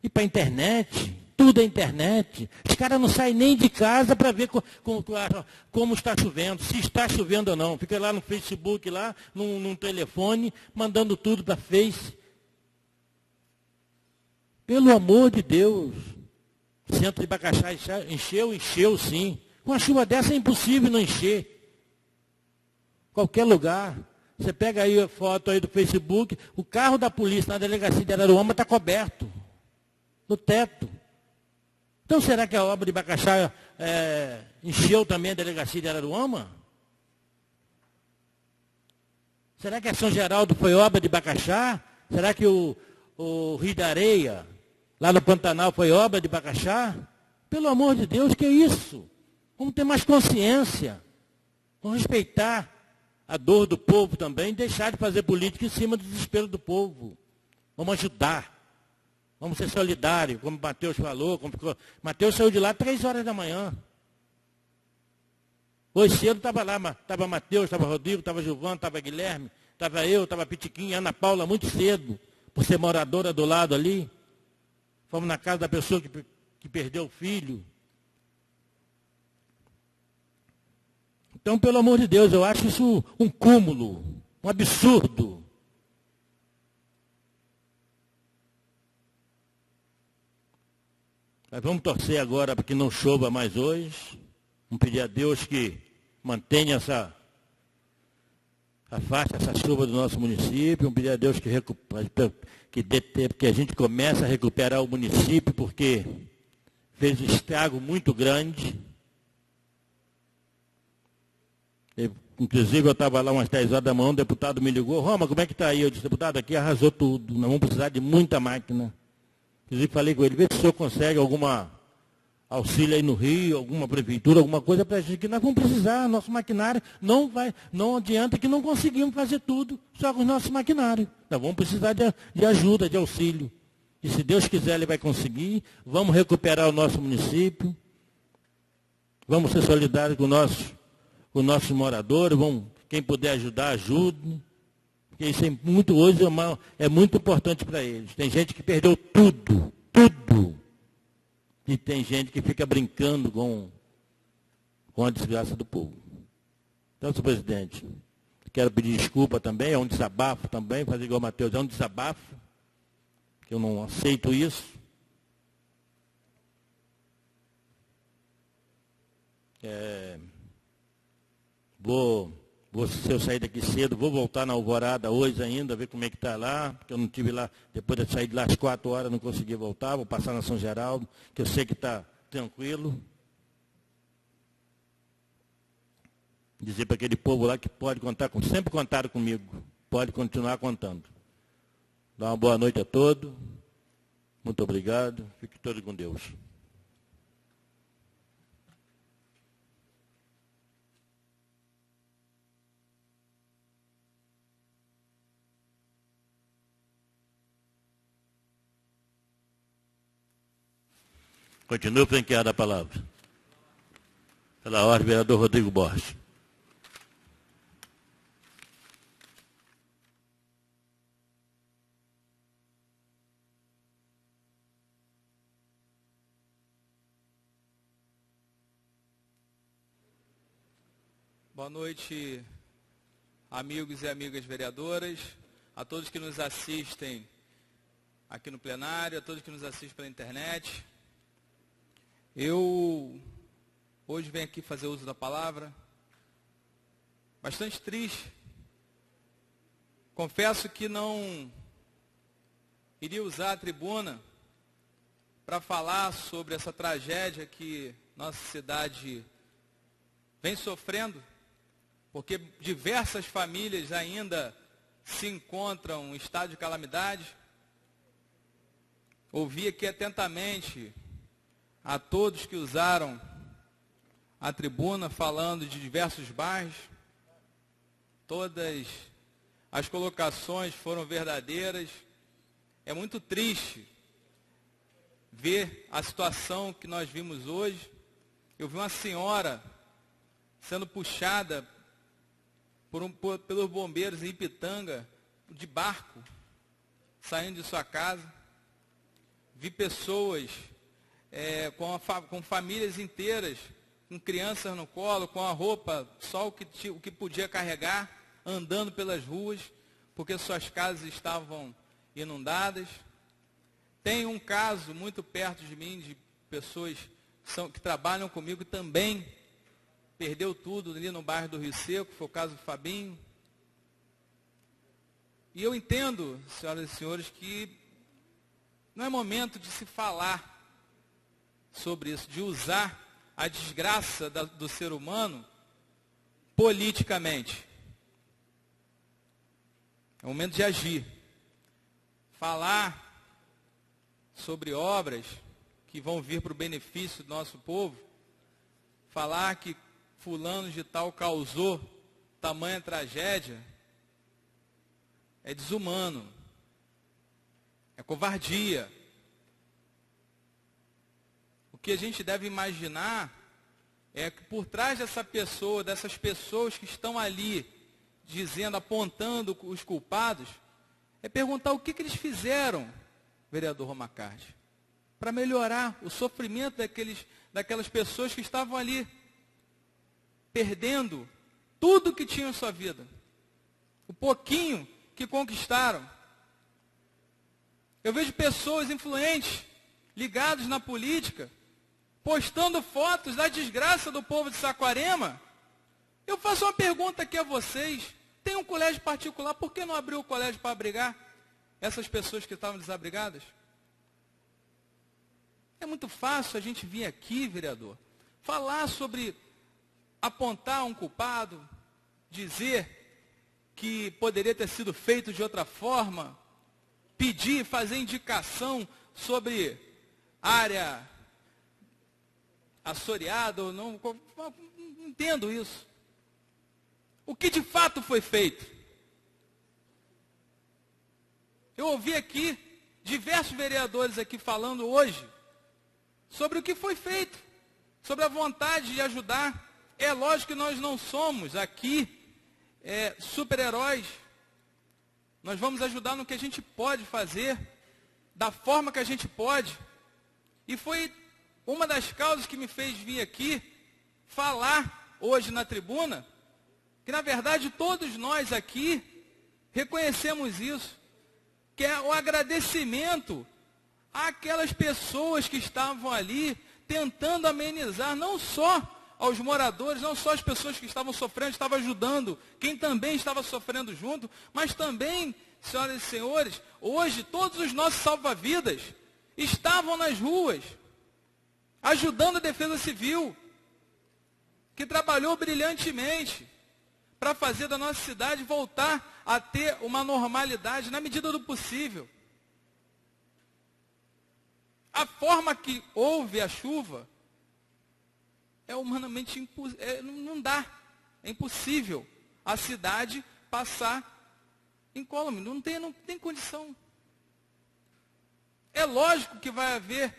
Ir para a internet, tudo é internet. Os caras não saem nem de casa para ver como está chovendo, se está chovendo ou não. Fica lá no Facebook, lá, num telefone, mandando tudo para Face. Pelo amor de Deus. O centro de Bacaxá encheu sim. Com uma chuva dessa é impossível não encher. Qualquer lugar. Você pega aí a foto aí do Facebook, o carro da polícia na delegacia de Araruama está coberto. No teto. Então, será que a obra de Bacaxá encheu também a delegacia de Araruama? Será que a São Geraldo foi obra de Bacaxá? Será que o Rio da Areia, lá no Pantanal, foi obra de Bacaxá? Pelo amor de Deus, que é isso? Vamos ter mais consciência. Vamos respeitar a dor do povo também, deixar de fazer política em cima do desespero do povo. Vamos ajudar. Vamos ser solidários, como o Matheus falou. Matheus saiu de lá 3 horas da manhã. Hoje cedo estava lá, estava Matheus, estava Rodrigo, estava Gilvan, estava Guilherme, estava eu, estava Pitiquinha, Ana Paula, muito cedo, por ser moradora do lado ali. Fomos na casa da pessoa que perdeu o filho. Então, pelo amor de Deus, eu acho isso um cúmulo, um absurdo. Mas vamos torcer agora para que não chova mais hoje. Vamos pedir a Deus que mantenha afaste essa chuva do nosso município, pedir a Deus que a gente comece a recuperar o município, porque fez um estrago muito grande. Inclusive, eu estava lá umas 10 horas da manhã, um deputado me ligou, Roma, como é que está aí? Eu disse, deputado, aqui arrasou tudo, nós vamos precisar de muita máquina. Inclusive, falei com ele, vê se o senhor consegue alguma auxílio aí no Rio, alguma prefeitura, alguma coisa para a gente, que nós vamos precisar, nosso maquinário não adianta que não conseguimos fazer tudo só com o nosso maquinário. Nós vamos precisar de ajuda, de auxílio. E se Deus quiser, ele vai conseguir. Vamos recuperar o nosso município. Vamos ser solidários com os nossos moradores. Quem puder ajudar, ajude. Porque isso hoje é muito importante para eles. Tem gente que perdeu tudo. E tem gente que fica brincando com a desgraça do povo. Então, senhor presidente, quero pedir desculpa também, é um desabafo também, fazer igual o Matheus, é um desabafo, que eu não aceito isso. Se eu sair daqui cedo, vou voltar na Alvorada hoje ainda, ver como é que está lá, porque eu não estive lá, depois de sair de lá às 4 horas, não consegui voltar, vou passar na São Geraldo, que eu sei que está tranquilo. Dizer para aquele povo lá que pode contar sempre contaram comigo, pode continuar contando. Dá uma boa noite a todos, muito obrigado, fique todos com Deus. Continua franqueada a palavra. Pela ordem, vereador Rodrigo Borges. Boa noite, amigos e amigas vereadoras, a todos que nos assistem aqui no plenário, a todos que nos assistem pela internet. Eu hoje venho aqui fazer uso da palavra, bastante triste. Confesso que não iria usar a tribuna para falar sobre essa tragédia que nossa cidade vem sofrendo, porque diversas famílias ainda se encontram em estado de calamidade. Ouvi aqui atentamente a todos que usaram a tribuna falando de diversos bairros. Todas as colocações foram verdadeiras. É muito triste ver a situação que nós vimos hoje. Eu vi uma senhora sendo puxada pelos bombeiros em Ipitanga, de barco, saindo de sua casa. Vi pessoas com famílias inteiras, com crianças no colo, com a roupa, só o que podia carregar, andando pelas ruas, porque suas casas estavam inundadas. Tem um caso muito perto de mim, de pessoas que trabalham comigo e também perdeu tudo ali no bairro do Rio Seco, foi o caso do Fabinho. E eu entendo, senhoras e senhores, que não é momento de se falar sobre isso, de usar a desgraça do ser humano politicamente. É o momento de agir. Falar sobre obras que vão vir para o benefício do nosso povo, falar que fulano de tal causou tamanha tragédia, é desumano, é covardia. O que a gente deve imaginar é que por trás dessas pessoas que estão ali, dizendo, apontando os culpados, é perguntar o que eles fizeram, vereador Romacardi, para melhorar o sofrimento daquelas pessoas que estavam ali, perdendo tudo que tinham em sua vida, o pouquinho que conquistaram. Eu vejo pessoas influentes, ligados na política, postando fotos da desgraça do povo de Saquarema. Eu faço uma pergunta aqui a vocês, Tem um colégio particular, por que não abriu o colégio para abrigar essas pessoas que estavam desabrigadas? É muito fácil a gente vir aqui, vereador, falar sobre apontar um culpado, dizer que poderia ter sido feito de outra forma, pedir, fazer indicação sobre área assoreada ou não, não entendo isso. O que de fato foi feito? Eu ouvi aqui diversos vereadores aqui falando hoje sobre o que foi feito, sobre a vontade de ajudar. É lógico que nós não somos aqui super-heróis. Nós vamos ajudar no que a gente pode fazer, da forma que a gente pode. E foi uma das causas que me fez vir aqui falar hoje na tribuna, que na verdade todos nós aqui reconhecemos isso, que é o agradecimento àquelas pessoas que estavam ali tentando amenizar, não só aos moradores, não só as pessoas que estavam sofrendo, estavam ajudando, quem também estava sofrendo junto, mas também, senhoras e senhores, hoje todos os nossos salva-vidas estavam nas ruas, ajudando a Defesa Civil, que trabalhou brilhantemente para fazer da nossa cidade voltar a ter uma normalidade na medida do possível. A forma que houve a chuva é humanamente impossível, não dá, é impossível a cidade passar incólume, não tem condição. É lógico que vai haver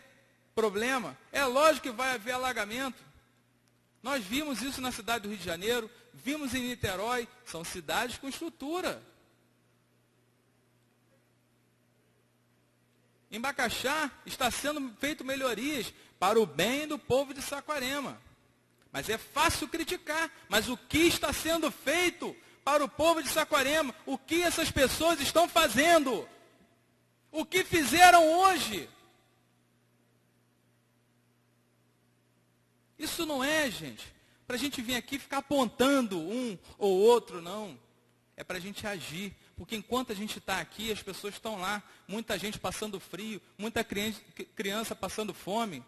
problema, é lógico que vai haver alagamento. Nós vimos isso na cidade do Rio de Janeiro, vimos em Niterói, são cidades com estrutura. Em Bacaxá está sendo feito melhorias para o bem do povo de Saquarema. Mas é fácil criticar, mas o que está sendo feito para o povo de Saquarema? O que essas pessoas estão fazendo? O que fizeram hoje? Isso não é, gente, para a gente vir aqui ficar apontando um ou outro, não. É para a gente agir. Porque enquanto a gente está aqui, as pessoas estão lá. Muita gente passando frio, muita criança passando fome.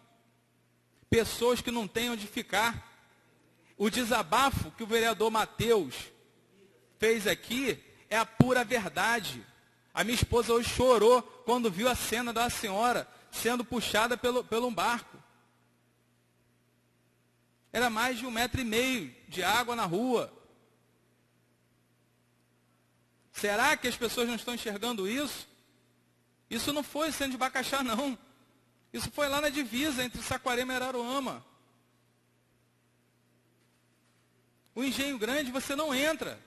Pessoas que não têm onde ficar. O desabafo que o vereador Matheus fez aqui é a pura verdade. A minha esposa hoje chorou quando viu a cena da senhora sendo puxada pelo um barco. Era mais de 1,5 metro de água na rua. Será que as pessoas não estão enxergando isso? Isso não foi sendo de Bacaxá, não. Isso foi lá na divisa entre Saquarema e Araruama. O Engenho Grande você não entra.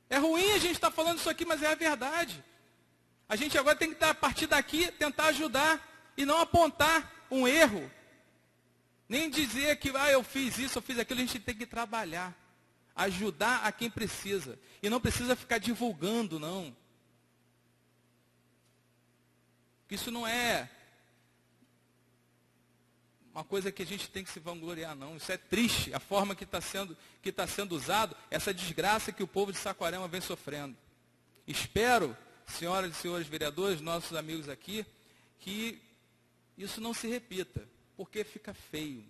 É ruim a gente estar falando isso aqui, mas é a verdade. A gente agora tem que, a partir daqui, tentar ajudar e não apontar um erro. Nem dizer que eu fiz isso, eu fiz aquilo. A gente tem que trabalhar. Ajudar a quem precisa. E não precisa ficar divulgando, não. Isso não é uma coisa que a gente tem que se vangloriar, não. Isso é triste, a forma que está sendo usado, essa desgraça que o povo de Saquarema vem sofrendo. Espero, senhoras e senhores vereadores, nossos amigos aqui, que isso não se repita, porque fica feio.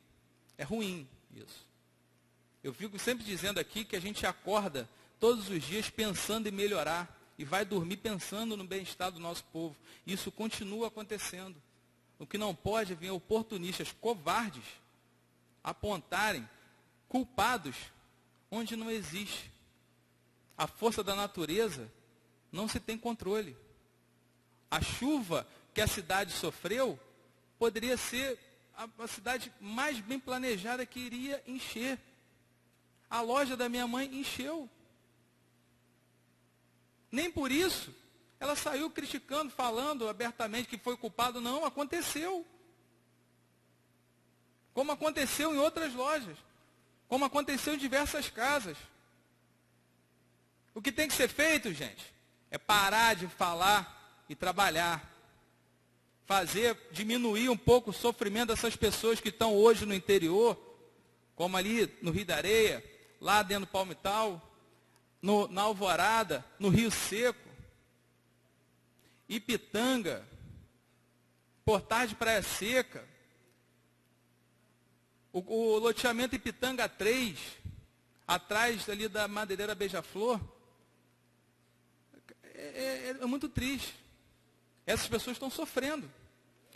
É ruim isso. Eu fico sempre dizendo aqui que a gente acorda todos os dias pensando em melhorar e vai dormir pensando no bem-estar do nosso povo. Isso continua acontecendo. O que não pode é vir oportunistas, covardes, apontarem culpados onde não existe. A força da natureza não se tem controle. A chuva que a cidade sofreu poderia ser a cidade mais bem planejada que iria encher. A loja da minha mãe encheu. Nem por isso ela saiu criticando, falando abertamente que foi culpado. Não, aconteceu. Como aconteceu em outras lojas. Como aconteceu em diversas casas. O que tem que ser feito, gente, é parar de falar e trabalhar. Diminuir um pouco o sofrimento dessas pessoas que estão hoje no interior, como ali no Rio da Areia, lá dentro do Palmital, na Alvorada, no Rio Seco, Ipitanga, Portais de Praia Seca, o loteamento Ipitanga 3, atrás ali da Madeireira Beija-Flor, é muito triste. Essas pessoas estão sofrendo.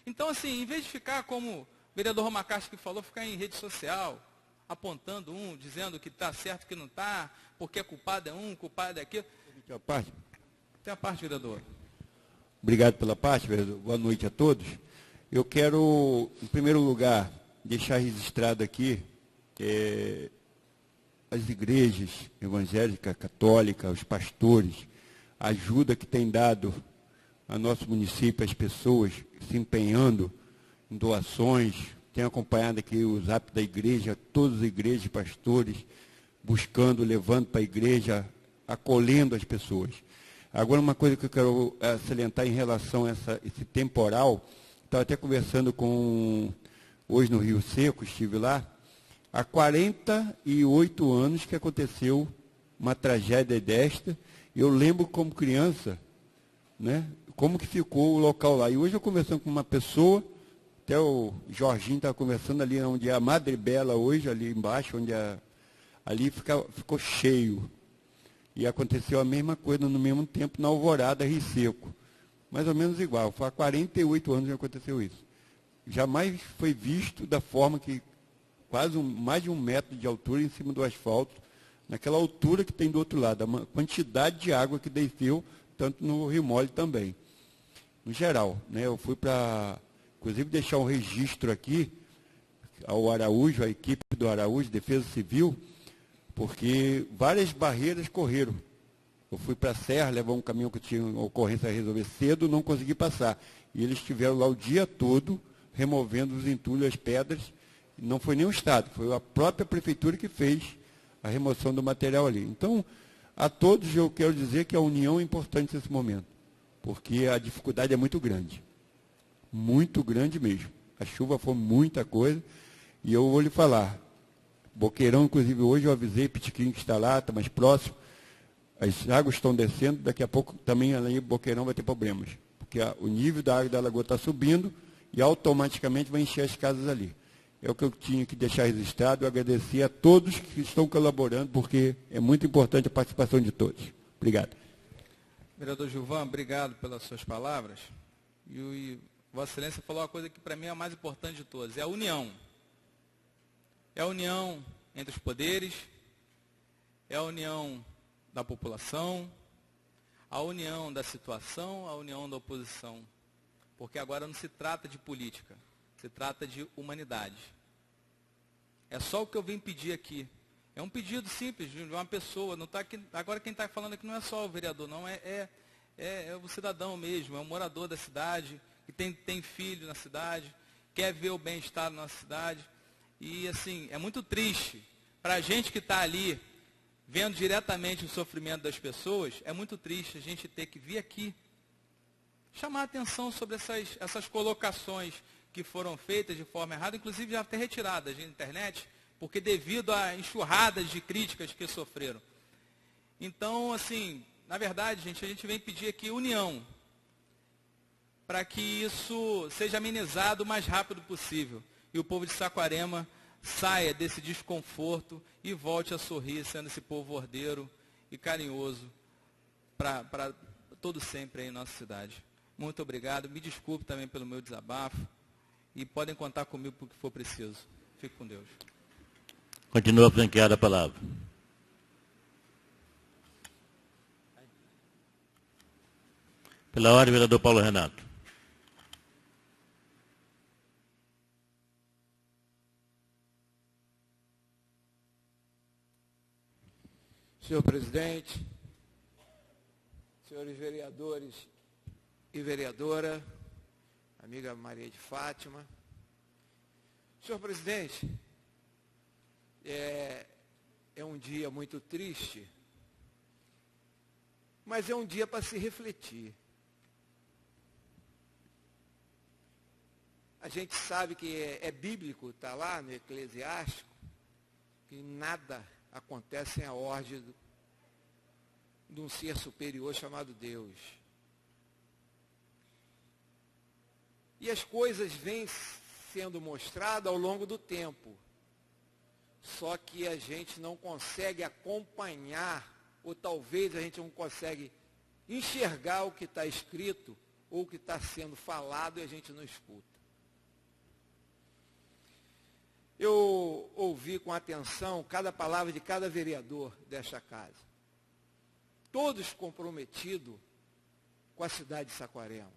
Então, assim, em vez de ficar como o vereador Romacasti que falou, ficar em rede social, apontando dizendo que está certo, que não está, porque culpado é culpado é aquilo. Tem a parte? Tem a parte, vereador. Obrigado pela parte, vereador. Boa noite a todos. Eu quero, em primeiro lugar, deixar registrado aqui as igrejas evangélicas, católicas, os pastores, a ajuda que tem dado a nosso município, as pessoas se empenhando em doações. Tenho acompanhado aqui o zap da igreja, todas as igrejas, pastores, buscando, levando para a igreja, acolhendo as pessoas. Agora, uma coisa que eu quero salientar em relação a esse temporal, estava até conversando hoje no Rio Seco, estive lá, há 48 anos que aconteceu uma tragédia desta. Eu lembro como criança, né, como que ficou o local lá. E hoje eu conversando com uma pessoa, até o Jorginho estava conversando ali onde é a Madre Bela hoje, ali embaixo, ali ficou cheio. E aconteceu a mesma coisa no mesmo tempo na Alvorada, Rio Seco. Mais ou menos igual. Há 48 anos que aconteceu isso. Jamais foi visto da forma que quase mais de 1 metro de altura em cima do asfalto, naquela altura que tem do outro lado, a quantidade de água que desceu, tanto no Rio Mole também. No geral, né, eu fui para, inclusive, deixar um registro aqui ao Araújo, a equipe do Araújo, Defesa Civil, porque várias barreiras correram. Eu fui para a Serra, levar um caminhão que tinha uma ocorrência a resolver cedo, não consegui passar. E eles estiveram lá o dia todo, removendo os entulhos, as pedras. Não foi nem o Estado, foi a própria Prefeitura que fez a remoção do material ali. Então, a todos eu quero dizer que a união é importante nesse momento, porque a dificuldade é muito grande mesmo. A chuva foi muita coisa, e eu vou lhe falar, Boqueirão, inclusive hoje eu avisei, Pitiquim que está lá, está mais próximo, as águas estão descendo, daqui a pouco também ali Boqueirão vai ter problemas, porque o nível da água da lagoa está subindo e automaticamente vai encher as casas ali. É o que eu tinha que deixar registrado. Eu agradecer a todos que estão colaborando, porque é muito importante a participação de todos. Obrigado. Vereador Gilvan, obrigado pelas suas palavras. E Vossa Excelência falou uma coisa que para mim é a mais importante de todas, é a união. É a união entre os poderes, é a união da população, a união da situação, a união da oposição. Porque agora não se trata de política. Se trata de humanidade. É só o que eu vim pedir aqui. É um pedido simples de uma pessoa. Não tá aqui, agora quem está falando aqui não é só o vereador, não. É o cidadão mesmo, é o morador da cidade, que tem filho na cidade, quer ver o bem-estar na nossa cidade. E, assim, é muito triste. Para a gente que está ali, vendo diretamente o sofrimento das pessoas, é muito triste a gente ter que vir aqui chamar a atenção sobre essas colocações que foram feitas de forma errada, inclusive já até retiradas da internet, porque devido a enxurradas de críticas que sofreram. Então, assim, na verdade, gente, a gente vem pedir aqui união, para que isso seja amenizado o mais rápido possível, e o povo de Saquarema saia desse desconforto e volte a sorrir, sendo esse povo ordeiro e carinhoso para todo sempre aí em nossa cidade. Muito obrigado, me desculpe também pelo meu desabafo, e podem contar comigo para o que for preciso. Fique com Deus. Continua franqueada a palavra. Pela ordem, vereador Paulo Renato. Senhor presidente, senhores vereadores e vereadora, amiga Maria de Fátima. Senhor presidente, é um dia muito triste, mas é um dia para se refletir. A gente sabe que é bíblico, está lá no Eclesiástico, que nada acontece sem a ordem de um ser superior chamado Deus. E as coisas vêm sendo mostradas ao longo do tempo. Só que a gente não consegue acompanhar, ou talvez a gente não consegue enxergar o que está escrito, ou o que está sendo falado e a gente não escuta. Eu ouvi com atenção cada palavra de cada vereador desta casa. Todos comprometidos com a cidade de Saquarema.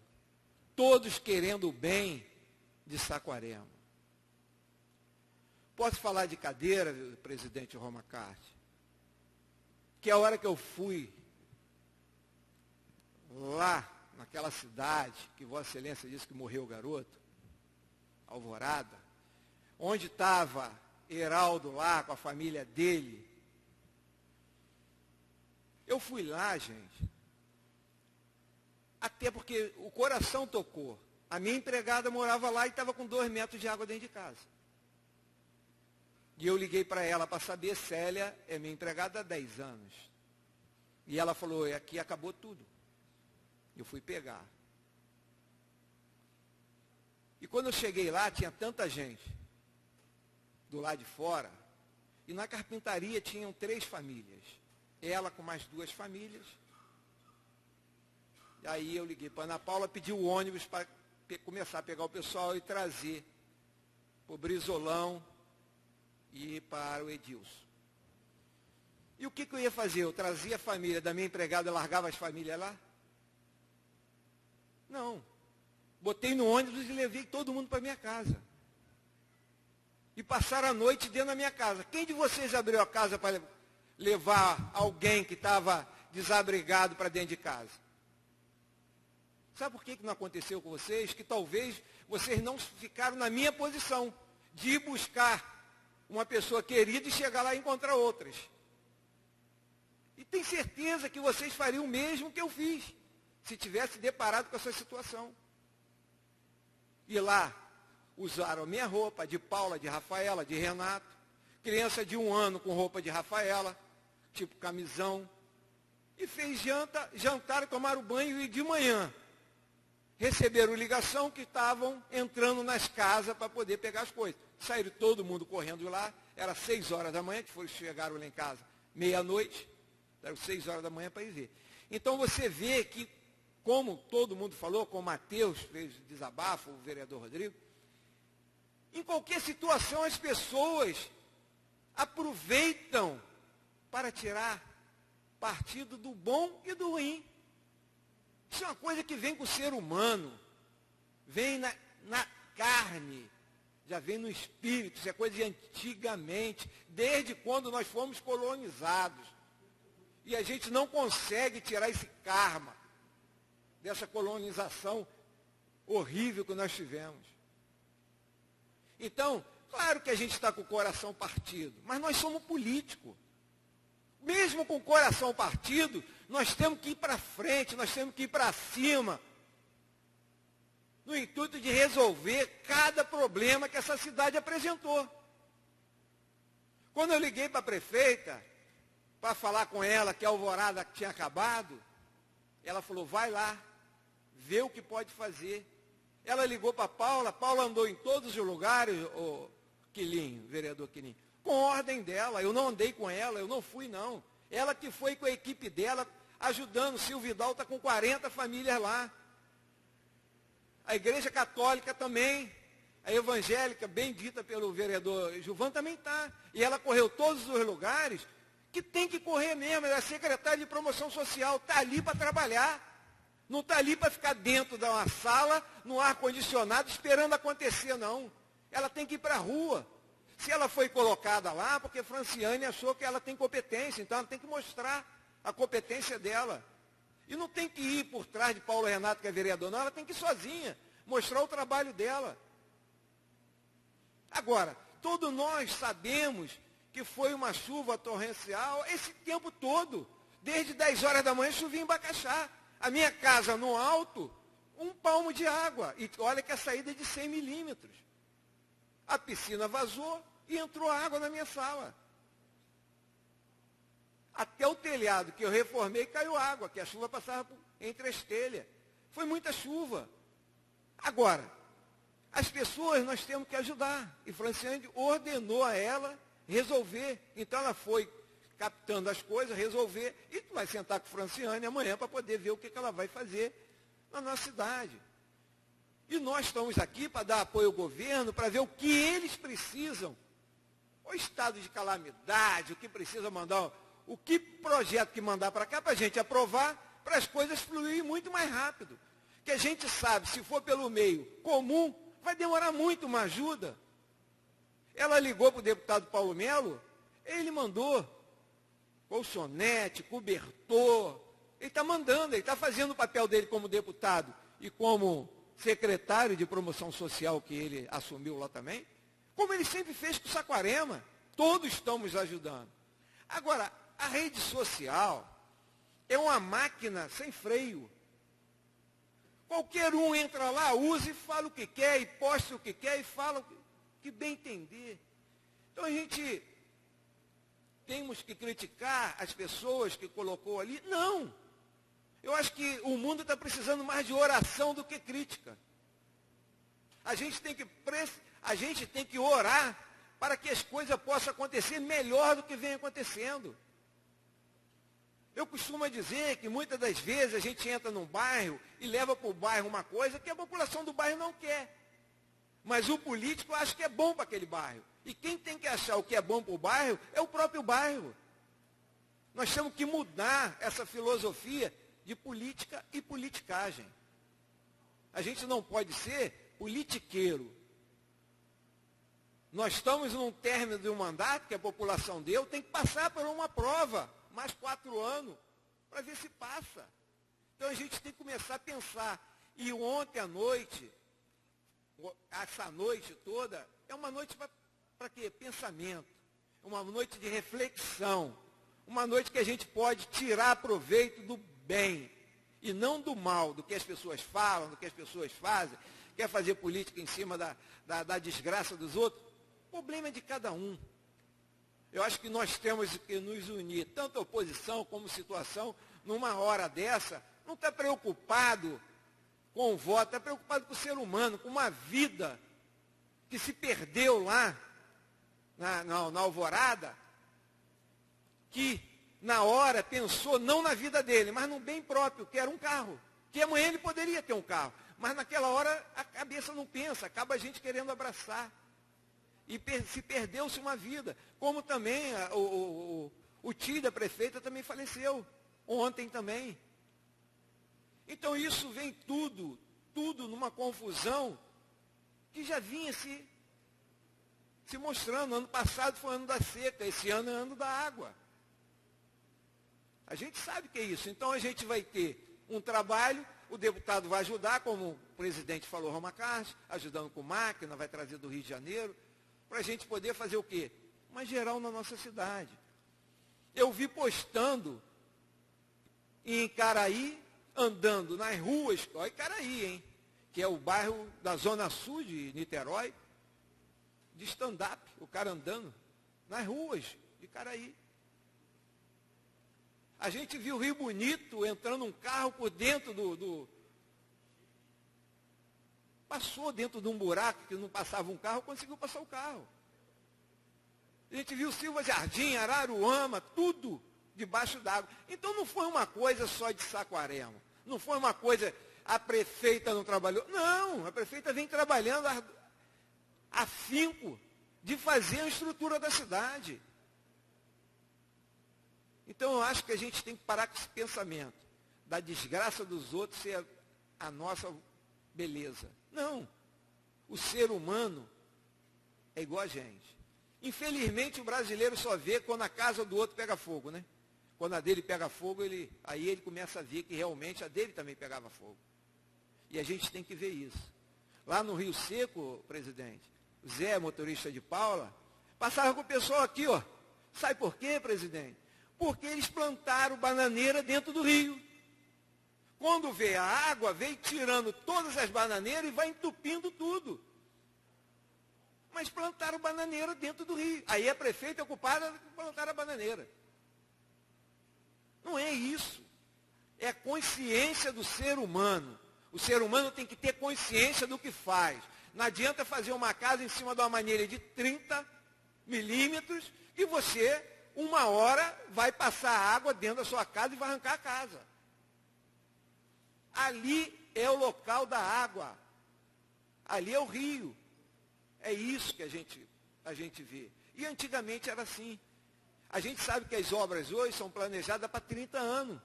Todos querendo o bem de Saquarema. Posso falar de cadeira, presidente Romacarte? Que a hora que eu fui lá, naquela cidade, que Vossa Excelência disse que morreu o garoto, Alvorada, onde estava Heraldo lá com a família dele, eu fui lá, gente, até porque o coração tocou. A minha empregada morava lá e estava com 2 metros de água dentro de casa. E eu liguei para ela para saber, Célia é minha empregada há 10 anos. E ela falou, aqui acabou tudo. Eu fui pegar. E quando eu cheguei lá, tinha tanta gente do lado de fora, e na carpintaria tinham 3 famílias. Ela com mais 2 famílias. E aí eu liguei para a Ana Paula, pedi o ônibus para começar a pegar o pessoal e trazer para o Brizolão e para o Edilson. E o que eu ia fazer? Eu trazia a família da minha empregada e largava as famílias lá? Não. Botei no ônibus e levei todo mundo para minha casa. E passaram a noite dentro da minha casa. Quem de vocês abriu a casa para levar alguém que estava desabrigado para dentro de casa? Sabe por que não aconteceu com vocês? Que talvez vocês não ficaram na minha posição de ir buscar uma pessoa querida e chegar lá e encontrar outras. E tenho certeza que vocês fariam o mesmo que eu fiz, se tivesse deparado com essa situação. E lá, usaram a minha roupa, de Paula, de Rafaela, de Renato, criança de 1 ano com roupa de Rafaela, tipo camisão, e fez jantaram, tomaram banho e de manhã receberam ligação que estavam entrando nas casas para poder pegar as coisas. Saíram todo mundo correndo lá, era 6 horas da manhã, que chegaram lá em casa meia-noite, eram 6 horas da manhã para ir ver. Então você vê que, como todo mundo falou, como o Matheus fez desabafo, o vereador Rodrigo, em qualquer situação as pessoas aproveitam para tirar partido do bom e do ruim. Isso é uma coisa que vem com o ser humano, vem na carne, já vem no espírito, isso é coisa de antigamente, desde quando nós fomos colonizados. E a gente não consegue tirar esse karma dessa colonização horrível que nós tivemos. Então, claro que a gente está com o coração partido, mas nós somos políticos. Mesmo com o coração partido, nós temos que ir para frente, nós temos que ir para cima, no intuito de resolver cada problema que essa cidade apresentou. Quando eu liguei para a prefeita, para falar com ela que a Alvorada tinha acabado, ela falou, vai lá, vê o que pode fazer. Ela ligou para a Paula andou em todos os lugares, o Quilinho, vereador Quilinho, com ordem dela. Eu não andei com ela, eu não fui não. Ela que foi com a equipe dela, ajudando. O Silvio Vidal está com 40 famílias lá. A Igreja Católica também, a evangélica, bem dita pelo vereador Gilvan, também está. E ela correu todos os lugares que tem que correr mesmo. Ela é secretária de promoção social, está ali para trabalhar. Não está ali para ficar dentro de uma sala, no ar-condicionado, esperando acontecer, não. Ela tem que ir para a rua. Se ela foi colocada lá, porque Franciane achou que ela tem competência, então ela tem que mostrar a competência dela. E não tem que ir por trás de Paulo Renato, que é vereador, não, ela tem que ir sozinha, mostrar o trabalho dela. Agora, todos nós sabemos que foi uma chuva torrencial esse tempo todo. Desde 10 horas da manhã chovia em Bacaxá. A minha casa no alto, 1 palmo de água. E olha que a saída é de 100 milímetros. A piscina vazou e entrou água na minha sala. Até o terreno telhado que eu reformei caiu água, que a chuva passava entre as telhas. Foi muita chuva. Agora, as pessoas nós temos que ajudar. E Franciane ordenou a ela resolver. Então ela foi captando as coisas, resolver, e tu vai sentar com Franciane amanhã para poder ver o que ela vai fazer na nossa cidade. E nós estamos aqui para dar apoio ao governo, para ver o que eles precisam. O estado de calamidade, o que precisa mandar, o que projeto que mandar para cá, para a gente aprovar, para as coisas fluírem muito mais rápido. Que a gente sabe, se for pelo meio comum, vai demorar muito uma ajuda. Ela ligou para o deputado Paulo Melo, ele mandou colchonete, cobertor, ele está mandando, ele está fazendo o papel dele como deputado e como secretário de promoção social que ele assumiu lá também, como ele sempre fez com o Saquarema, todos estamos ajudando. Agora, a rede social é uma máquina sem freio. Qualquer um entra lá, usa e fala o que quer, e posta o que quer, e fala o que bem entender. Então a gente temos que criticar as pessoas que colocou ali? Não. Eu acho que o mundo está precisando mais de oração do que crítica. A gente tem que orar para que as coisas possam acontecer melhor do que vem acontecendo. Eu costumo dizer que muitas das vezes a gente entra num bairro e leva para o bairro uma coisa que a população do bairro não quer. Mas o político acha que é bom para aquele bairro. E quem tem que achar o que é bom para o bairro é o próprio bairro. Nós temos que mudar essa filosofia de política e politicagem. A gente não pode ser politiqueiro. Nós estamos num término de um mandato que a população deu, tem que passar por uma prova, mais 4 anos, para ver se passa. Então a gente tem que começar a pensar. E ontem à noite, essa noite toda, é uma noite para quê? Pensamento. Uma noite de reflexão. Uma noite que a gente pode tirar proveito do bem e não do mal, do que as pessoas falam, do que as pessoas fazem. Quer fazer política em cima da desgraça dos outros? O problema é de cada um. Eu acho que nós temos que nos unir, tanto a oposição como situação, numa hora dessa, não está preocupado com o voto, está preocupado com o ser humano, com uma vida que se perdeu lá na Alvorada, que na hora pensou não na vida dele, mas no bem próprio, que era um carro. Que amanhã ele poderia ter um carro, mas naquela hora a cabeça não pensa, acaba a gente querendo abraçar. E se perdeu-se uma vida. Como também o tio da prefeita também faleceu, ontem também. Então isso vem tudo numa confusão que já vinha se mostrando. Ano passado foi ano da seca, esse ano é ano da água. A gente sabe que é isso. Então a gente vai ter um trabalho, o deputado vai ajudar, como o presidente falou, Roma Castro, ajudando com máquina, vai trazer do Rio de Janeiro, para a gente poder fazer o quê? Uma geral na nossa cidade. Eu vi postando em Icaraí, andando nas ruas, ó, Icaraí, hein? Que é o bairro da Zona Sul de Niterói, de stand-up, o cara andando nas ruas de Icaraí. A gente viu Rio Bonito entrando um carro por dentro passou dentro de um buraco que não passava um carro, conseguiu passar o carro. A gente viu Silva Jardim, Araruama, tudo debaixo d'água. Então não foi uma coisa só de Saquarema. Não foi uma coisa, a prefeita não trabalhou. Não, a prefeita vem trabalhando afinco de fazer a estrutura da cidade. Então eu acho que a gente tem que parar com esse pensamento da desgraça dos outros ser a nossa beleza. Não. O ser humano é igual a gente. Infelizmente o brasileiro só vê quando a casa do outro pega fogo, né? Quando a dele pega fogo, aí ele começa a ver que realmente a dele também pegava fogo. E a gente tem que ver isso. Lá no Rio Seco, presidente, o Zé, motorista de Paula, passava com o pessoal aqui, ó. Sabe por quê, presidente? Porque eles plantaram bananeira dentro do rio. Quando vê a água, vem tirando todas as bananeiras e vai entupindo tudo. Mas plantaram bananeira dentro do rio. Aí a prefeita é ocupada por plantar a bananeira. Não é isso. É a consciência do ser humano. O ser humano tem que ter consciência do que faz. Não adianta fazer uma casa em cima de uma manilha de 30 milímetros e você, uma hora, vai passar água dentro da sua casa e vai arrancar a casa. Ali é o local da água. Ali é o rio. É isso que a gente vê. E antigamente era assim. A gente sabe que as obras hoje são planejadas para 30 anos.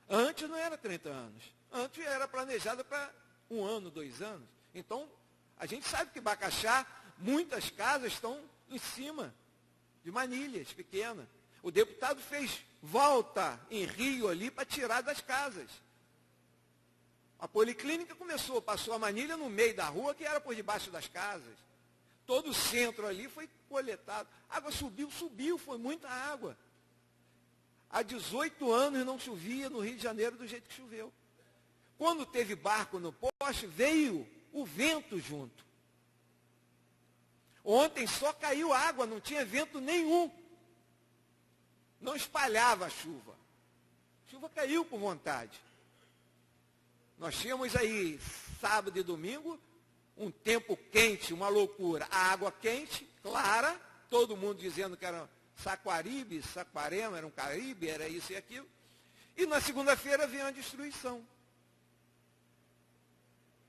Antes não era 30 anos. Antes era planejada para 1 ano, 2 anos. Então, a gente sabe que Bacaxá, muitas casas estão em cima de manilhas pequenas. O deputado fez volta em Rio ali para tirar das casas. A policlínica passou a manilha no meio da rua, que era por debaixo das casas. Todo o centro ali foi coletado. A água subiu, foi muita água. Há 18 anos não chovia no Rio de Janeiro do jeito que choveu. Quando teve barco no poste, veio o vento junto. Ontem só caiu água, não tinha vento nenhum. Não espalhava a chuva. A chuva caiu com vontade. Nós tínhamos aí, sábado e domingo, um tempo quente, uma loucura. A água quente, clara, todo mundo dizendo que era Saquaribe, Saquarema, era um Caribe, era isso e aquilo. E na segunda-feira veio a destruição.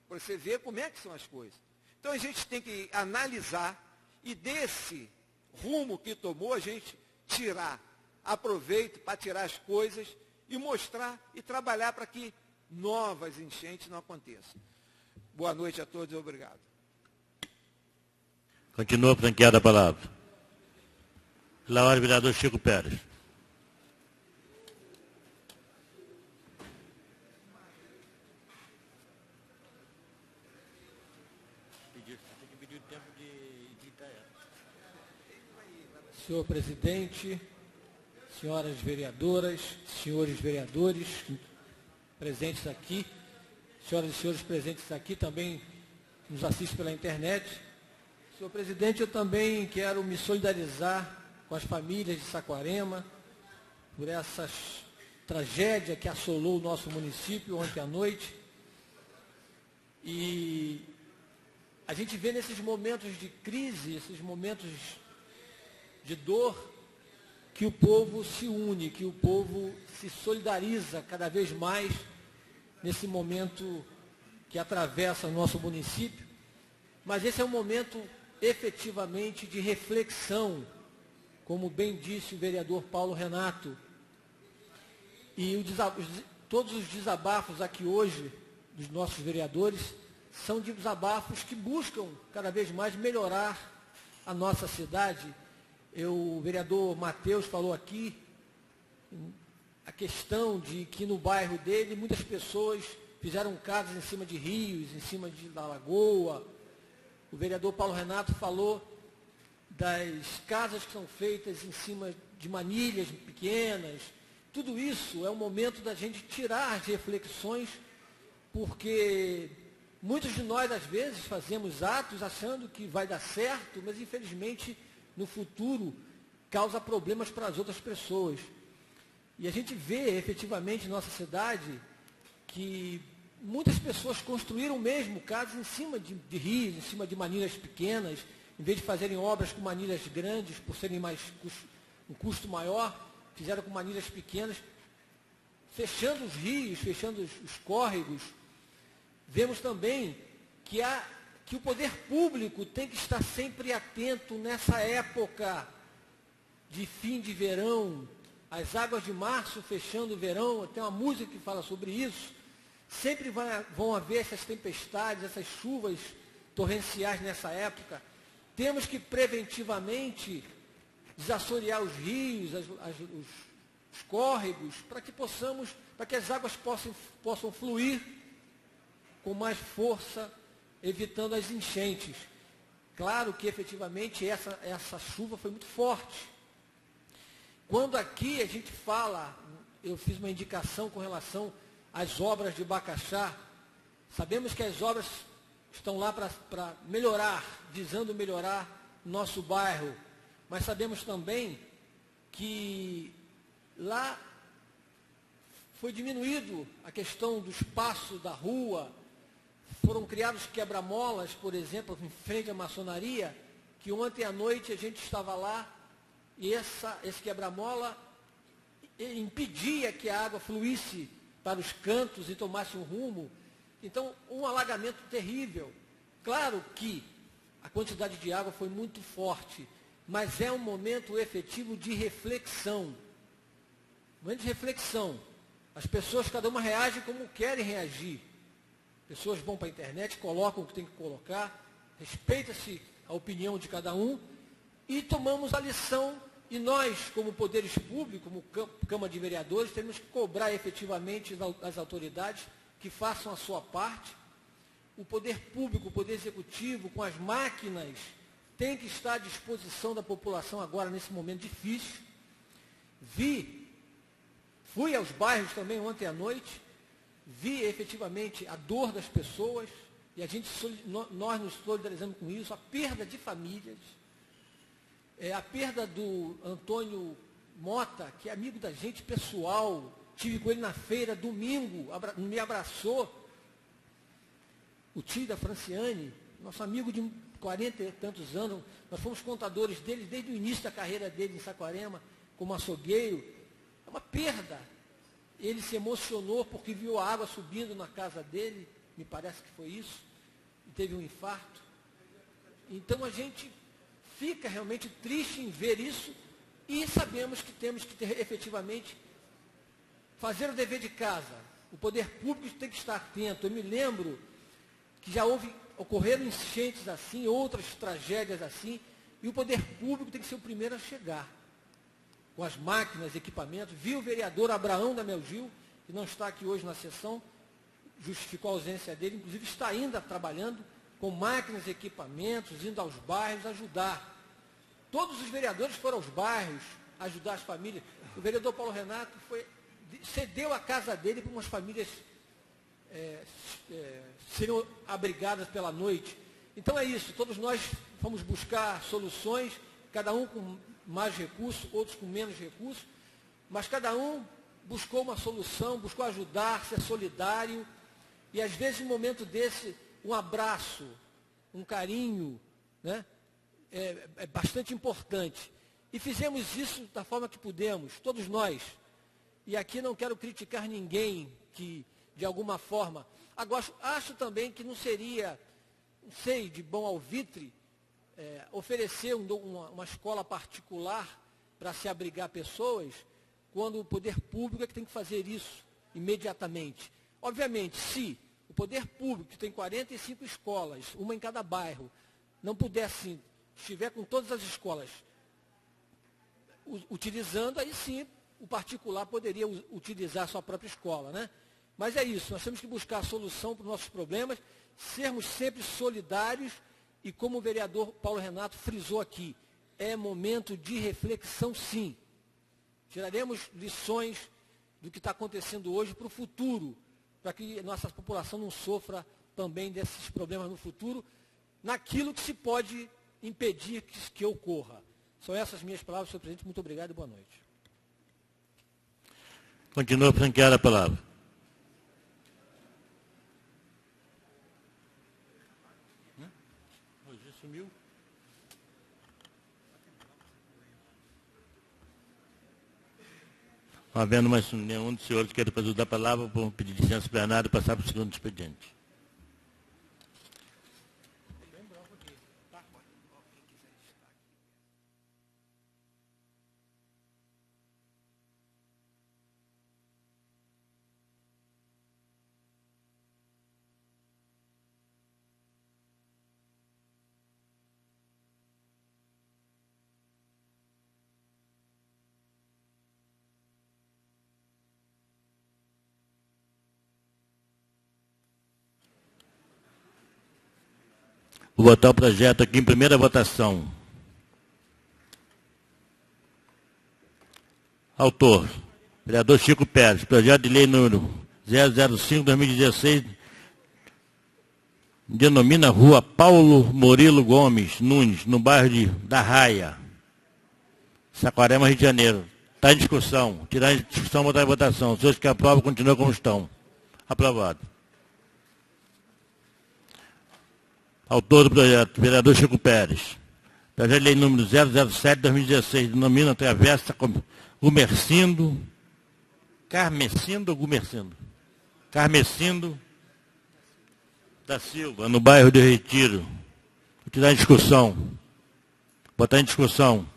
Para você ver como é que são as coisas. Então a gente tem que analisar e desse rumo que tomou a gente tirar aproveito para tirar as coisas e mostrar e trabalhar para que novas enchentes não aconteçam. Boa noite a todos e obrigado. Continua franqueada a palavra. Palavra vereador Chico Pérez. Senhor presidente, senhoras vereadoras, senhores vereadores presentes aqui, senhoras e senhores presentes aqui, também nos assistem pela internet. Senhor presidente, eu também quero me solidarizar com as famílias de Saquarema por essa tragédia que assolou o nosso município ontem à noite. E a gente vê nesses momentos de crise, esses momentos de dor, que o povo se une, que o povo se solidariza cada vez mais nesse momento que atravessa o nosso município. Mas esse é um momento efetivamente de reflexão, como bem disse o vereador Paulo Renato. E todos os desabafos aqui hoje dos nossos vereadores são desabafos que buscam cada vez mais melhorar a nossa cidade. O vereador Matheus falou aqui a questão de que no bairro dele muitas pessoas fizeram casas em cima de rios, em cima da lagoa. O vereador Paulo Renato falou das casas que são feitas em cima de manilhas pequenas. Tudo isso é um momento da gente tirar as reflexões, porque muitos de nós, às vezes, fazemos atos achando que vai dar certo, mas, infelizmente, no futuro, causa problemas para as outras pessoas. E a gente vê, efetivamente, em nossa cidade, que muitas pessoas construíram mesmo casas em cima de rios, em cima de manilhas pequenas, em vez de fazerem obras com manilhas grandes, por serem um custo maior, fizeram com manilhas pequenas, fechando os rios, fechando os córregos. Vemos também que o poder público tem que estar sempre atento nessa época de fim de verão, as águas de março fechando o verão, tem uma música que fala sobre isso. Sempre vão haver essas tempestades, essas chuvas torrenciais nessa época. Temos que preventivamente desassorear os rios, os córregos, para que as águas possam fluir com mais força, evitando as enchentes. Claro que efetivamente essa chuva foi muito forte. Quando aqui a gente fala, eu fiz uma indicação com relação às obras de Bacaxá, sabemos que as obras estão lá para melhorar, visando melhorar nosso bairro, mas sabemos também que lá foi diminuído a questão do espaço da rua, foram criados quebra-molas, por exemplo, em frente à maçonaria, que ontem à noite a gente estava lá e esse quebra-mola impedia que a água fluísse para os cantos e tomasse um rumo. Então, um alagamento terrível. Claro que a quantidade de água foi muito forte, mas é um momento efetivo de reflexão. Momento de reflexão. As pessoas, cada uma reage como querem reagir. Pessoas vão para a internet, colocam o que tem que colocar, respeita-se a opinião de cada um e tomamos a lição. E nós, como poderes públicos, como Câmara de Vereadores, temos que cobrar efetivamente das autoridades que façam a sua parte. O poder público, o poder executivo, com as máquinas, tem que estar à disposição da população agora, nesse momento difícil. Fui aos bairros também ontem à noite, vi efetivamente a dor das pessoas, e nós nos solidarizamos com isso, a perda de famílias, a perda do Antônio Mota, que é amigo da gente pessoal, tive com ele na feira domingo, me abraçou. O tio da Franciane, nosso amigo de 40 e tantos anos, nós fomos contadores dele desde o início da carreira dele em Saquarema, como açougueiro. É uma perda. Ele se emocionou porque viu a água subindo na casa dele, me parece que foi isso, e teve um infarto. Então a gente fica realmente triste em ver isso e sabemos que temos que efetivamente fazer o dever de casa. O poder público tem que estar atento. Eu me lembro que já ocorreram enchentes assim, outras tragédias assim, e o poder público tem que ser o primeiro a chegar, com as máquinas, equipamentos. Vi o vereador Abraão da Melgil, que não está aqui hoje na sessão, justificou a ausência dele, inclusive está ainda trabalhando com máquinas, equipamentos, indo aos bairros ajudar. Todos os vereadores foram aos bairros ajudar as famílias. O vereador Paulo Renato cedeu a casa dele para umas famílias serem abrigadas pela noite. Então é isso, todos nós fomos buscar soluções, cada um com mais recursos, outros com menos recursos, mas cada um buscou uma solução, buscou ajudar, ser solidário, e às vezes em um momento desse, um abraço, um carinho, né, é bastante importante. E fizemos isso da forma que pudemos, todos nós. E aqui não quero criticar ninguém que, de alguma forma, agora acho também que não seria, não sei, de bom alvitre, oferecer uma escola particular para se abrigar pessoas, quando o poder público é que tem que fazer isso imediatamente. Obviamente, se o poder público tem 45 escolas, uma em cada bairro, não puder assim, estiver com todas as escolas utilizando, aí sim o particular poderia utilizar a sua própria escola, né? Mas é isso, nós temos que buscar a solução para os nossos problemas, sermos sempre solidários e, como o vereador Paulo Renato frisou aqui, é momento de reflexão, sim. Tiraremos lições do que está acontecendo hoje para o futuro, para que nossa população não sofra também desses problemas no futuro, naquilo que se pode impedir que ocorra. São essas minhas palavras, senhor presidente. Muito obrigado e boa noite. Continua a franquear a palavra. Sumiu. Não havendo mais nenhum dos senhores que queira fazer da palavra, vou pedir licença plenária e passar para o segundo expediente. Vou botar o projeto aqui em primeira votação. Autor, vereador Chico Pérez. Projeto de lei número 005/2016, denomina Rua Paulo Murilo Gomes Nunes, no bairro da Raia, Saquarema, Rio de Janeiro. Está em discussão. Tirar em discussão, botar em votação. Os senhores que aprovam, continuam como estão. Aprovado. Autor do projeto, vereador Chico Pérez. Projeto de lei número 007/2016, denomina Travessa Gumercindo, Carmecindo da Silva, no bairro de Retiro. Vou tirar em discussão. Botar em discussão.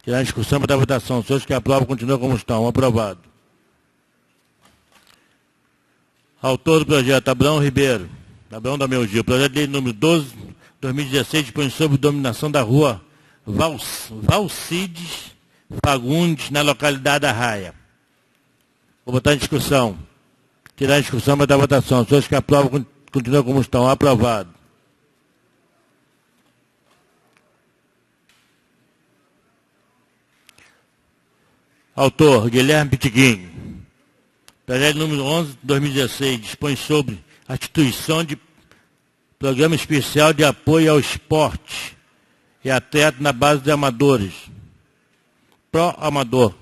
Tirar em discussão, botar em votação. Os senhores que aprovam, continuam como estão. Aprovado. Autor do projeto, Abraão Ribeiro. Abraão da Meu Gil. Projeto de lei número 12/2016, dispõe sobre dominação da rua Valcides Fagundes, na localidade da Raia. Vou botar em discussão. Tirar em discussão, botar em votação. Os senhores que aprovam, continuam como estão. Aprovado. Autor, Guilherme Pitiguinho. Projeto número 11/2016, dispõe sobre a instituição de programa especial de apoio ao esporte e atleta na base de amadores. Pró-amador.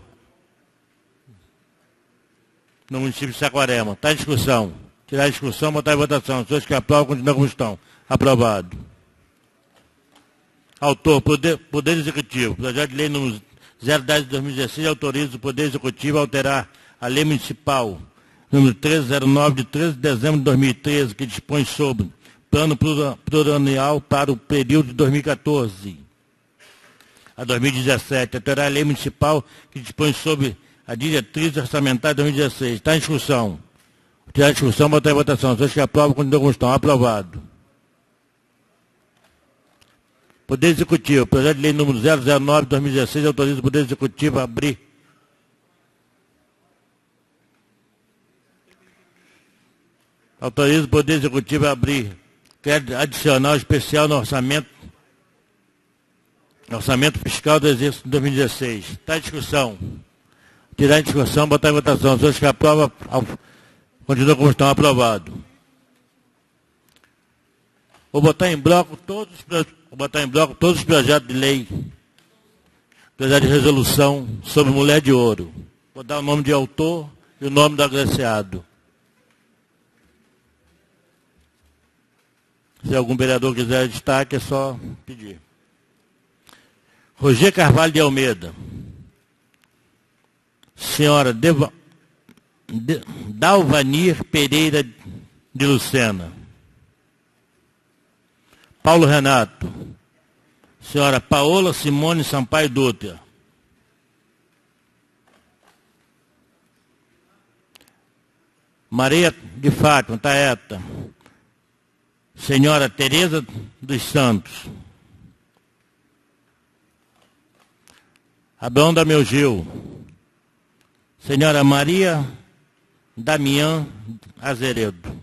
No município de Saquarema. Está em discussão. Tirar a discussão, botar em votação. As pessoas que aprovam, continuam como estão. Aprovado. Autor, Poder Executivo. Projeto de lei número 010/2016 autoriza o Poder Executivo a alterar a lei municipal número 1309 de 13 de dezembro de 2013, que dispõe sobre plano plurianual para o período de 2014 a 2017. Alterar a lei municipal que dispõe sobre a diretriz orçamentária de 2016. Está em discussão. Tirar a discussão, botar em votação. Os que aprovam, continuam como estão. Aprovado. Poder Executivo. Projeto de lei número 009/2016 autoriza o Poder Executivo a abrir autoriza o Poder Executivo a abrir crédito adicional especial no orçamento fiscal do exercício de 2016. Está em discussão. Tirar em discussão, botar em votação. Os senhores que aprovam, continuam como estão. Aprovado. Vou botar em bloco todos os projetos de lei, projeto de resolução sobre Mulher de Ouro. Vou dar o nome de autor e o nome do agraciado. Se algum vereador quiser destaque, é só pedir. Roger Carvalho de Almeida. Senhora Dalvanir Pereira de Lucena. Paulo Renato. Senhora Paola Simone Sampaio Dutra. Maria de Fátima Taeta. Senhora Tereza dos Santos. Abraão da Meu Gil. Senhora Maria Damião Azeredo.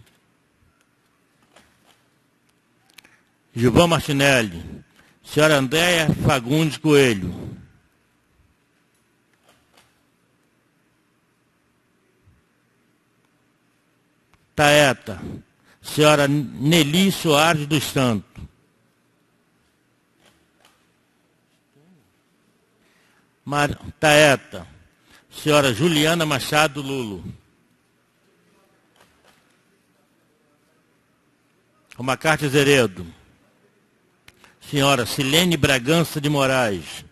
Gilvão Martinelli. Senhora Andréia Fagundes Coelho. Taeta. Senhora Nelly Soares dos Santos. Taeta. Senhora Juliana Machado Lulo. Romacarte Azeredo. Senhora Silene Bragança de Moraes.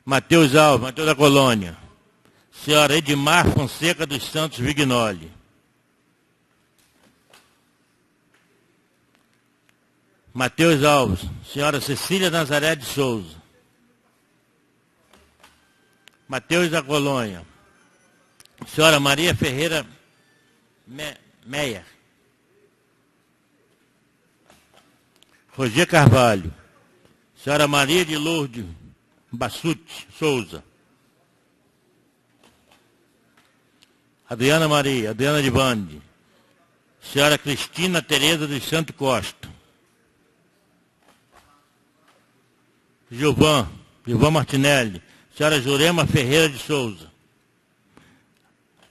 Mateus Alves, Mateus da Colônia. Senhora Edmar Fonseca dos Santos Vignoli. Mateus Alves. Senhora Cecília Nazaré de Souza. Mateus da Colônia. Senhora Maria Ferreira Meyer. Roger Carvalho. Senhora Maria de Lourdes Bassute Souza. Adriana Maria, Adriana de Bande. Senhora Cristina Tereza dos Santos Costa. Gilvão Martinelli. Senhora Jurema Ferreira de Souza.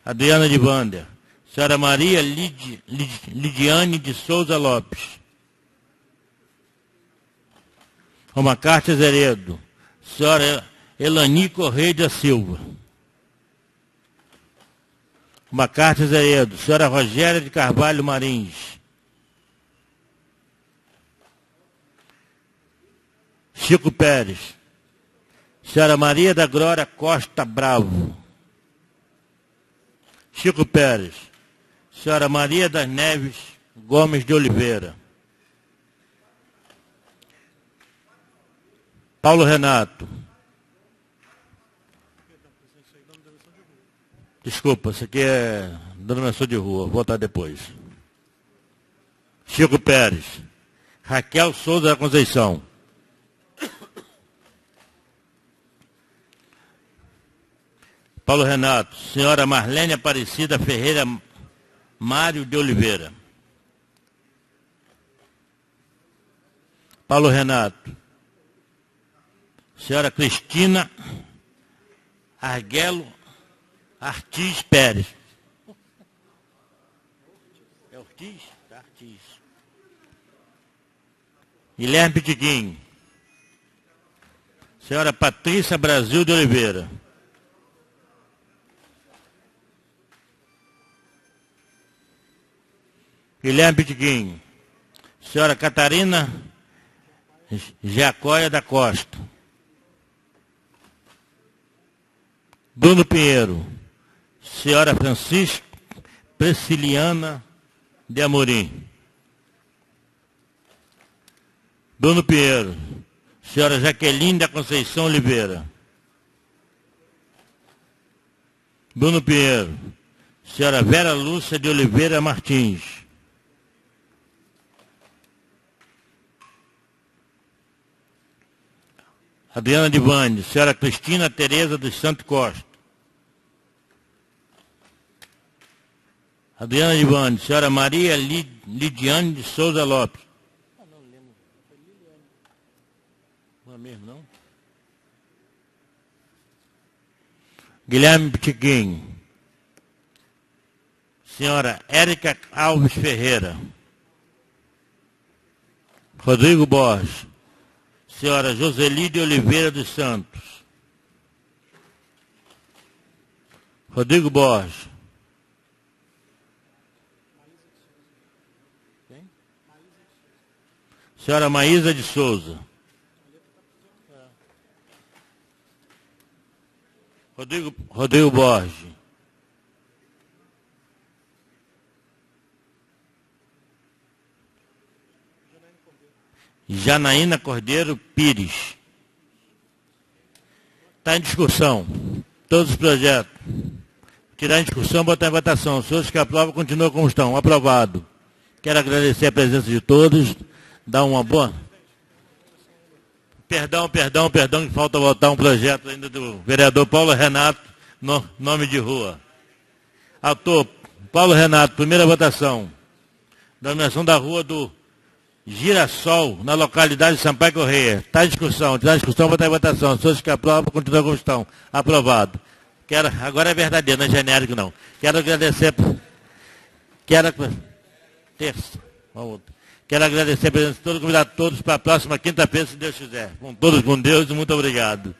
Adriana de Vander. Senhora Maria Lidiane de Souza Lopes. Roma Carte Azeredo. Senhora Elani Correia da Silva. Roma Carte Azeredo. Senhora Rogéria de Carvalho Marins. Chico Pérez. Senhora Maria da Glória Costa Bravo. Chico Pérez. Senhora Maria das Neves Gomes de Oliveira. Paulo Renato. Desculpa, isso aqui é denominação de rua, vou voltar depois. Chico Pérez. Raquel Souza da Conceição. Paulo Renato. Senhora Marlene Aparecida Ferreira Mário de Oliveira. Paulo Renato. Senhora Cristina Arguello Artis Pérez. É Ortiz? Tá, Artis. Guilherme Pitiquim. Senhora Patrícia Brasil de Oliveira. Guilherme Pitiquim. Senhora Catarina Jacóia da Costa. Bruno Pinheiro. Senhora Francisca Prisciliana de Amorim. Bruno Pinheiro. Senhora Jaqueline da Conceição Oliveira. Bruno Pinheiro. Senhora Vera Lúcia de Oliveira Martins. Adriana Divane. Senhora Cristina Tereza dos Santos Costa. Adriana Divane. Senhora Maria Lidiane de Souza Lopes. Não lembro. Não é mesmo, não? Guilherme Pitiquim. Senhora Érica Alves Ferreira. Rodrigo Borges. Senhora Joseli de Oliveira dos Santos. Rodrigo Borges. Quem? Senhora Maísa de Souza. Rodrigo Borges. Janaína Cordeiro Pires. Está em discussão. Todos os projetos. Tirar em discussão, botar em votação. Os senhores que aprovam continuam como estão. Aprovado. Quero agradecer a presença de todos. Dar uma boa... Perdão, que falta votar um projeto ainda do vereador Paulo Renato, nome de rua. Autor, Paulo Renato, primeira votação. Denominação da rua do Girassol, na localidade de Sampaio Correia. Está em discussão, botar em votação. As pessoas que aprovam continuam como estão. Aprovado. Agora é verdadeiro, não é genérico não. Quero agradecer. Quero agradecer a presença de todos, convidar todos para a próxima quinta-feira, se Deus quiser. Com todos com Deus e muito obrigado.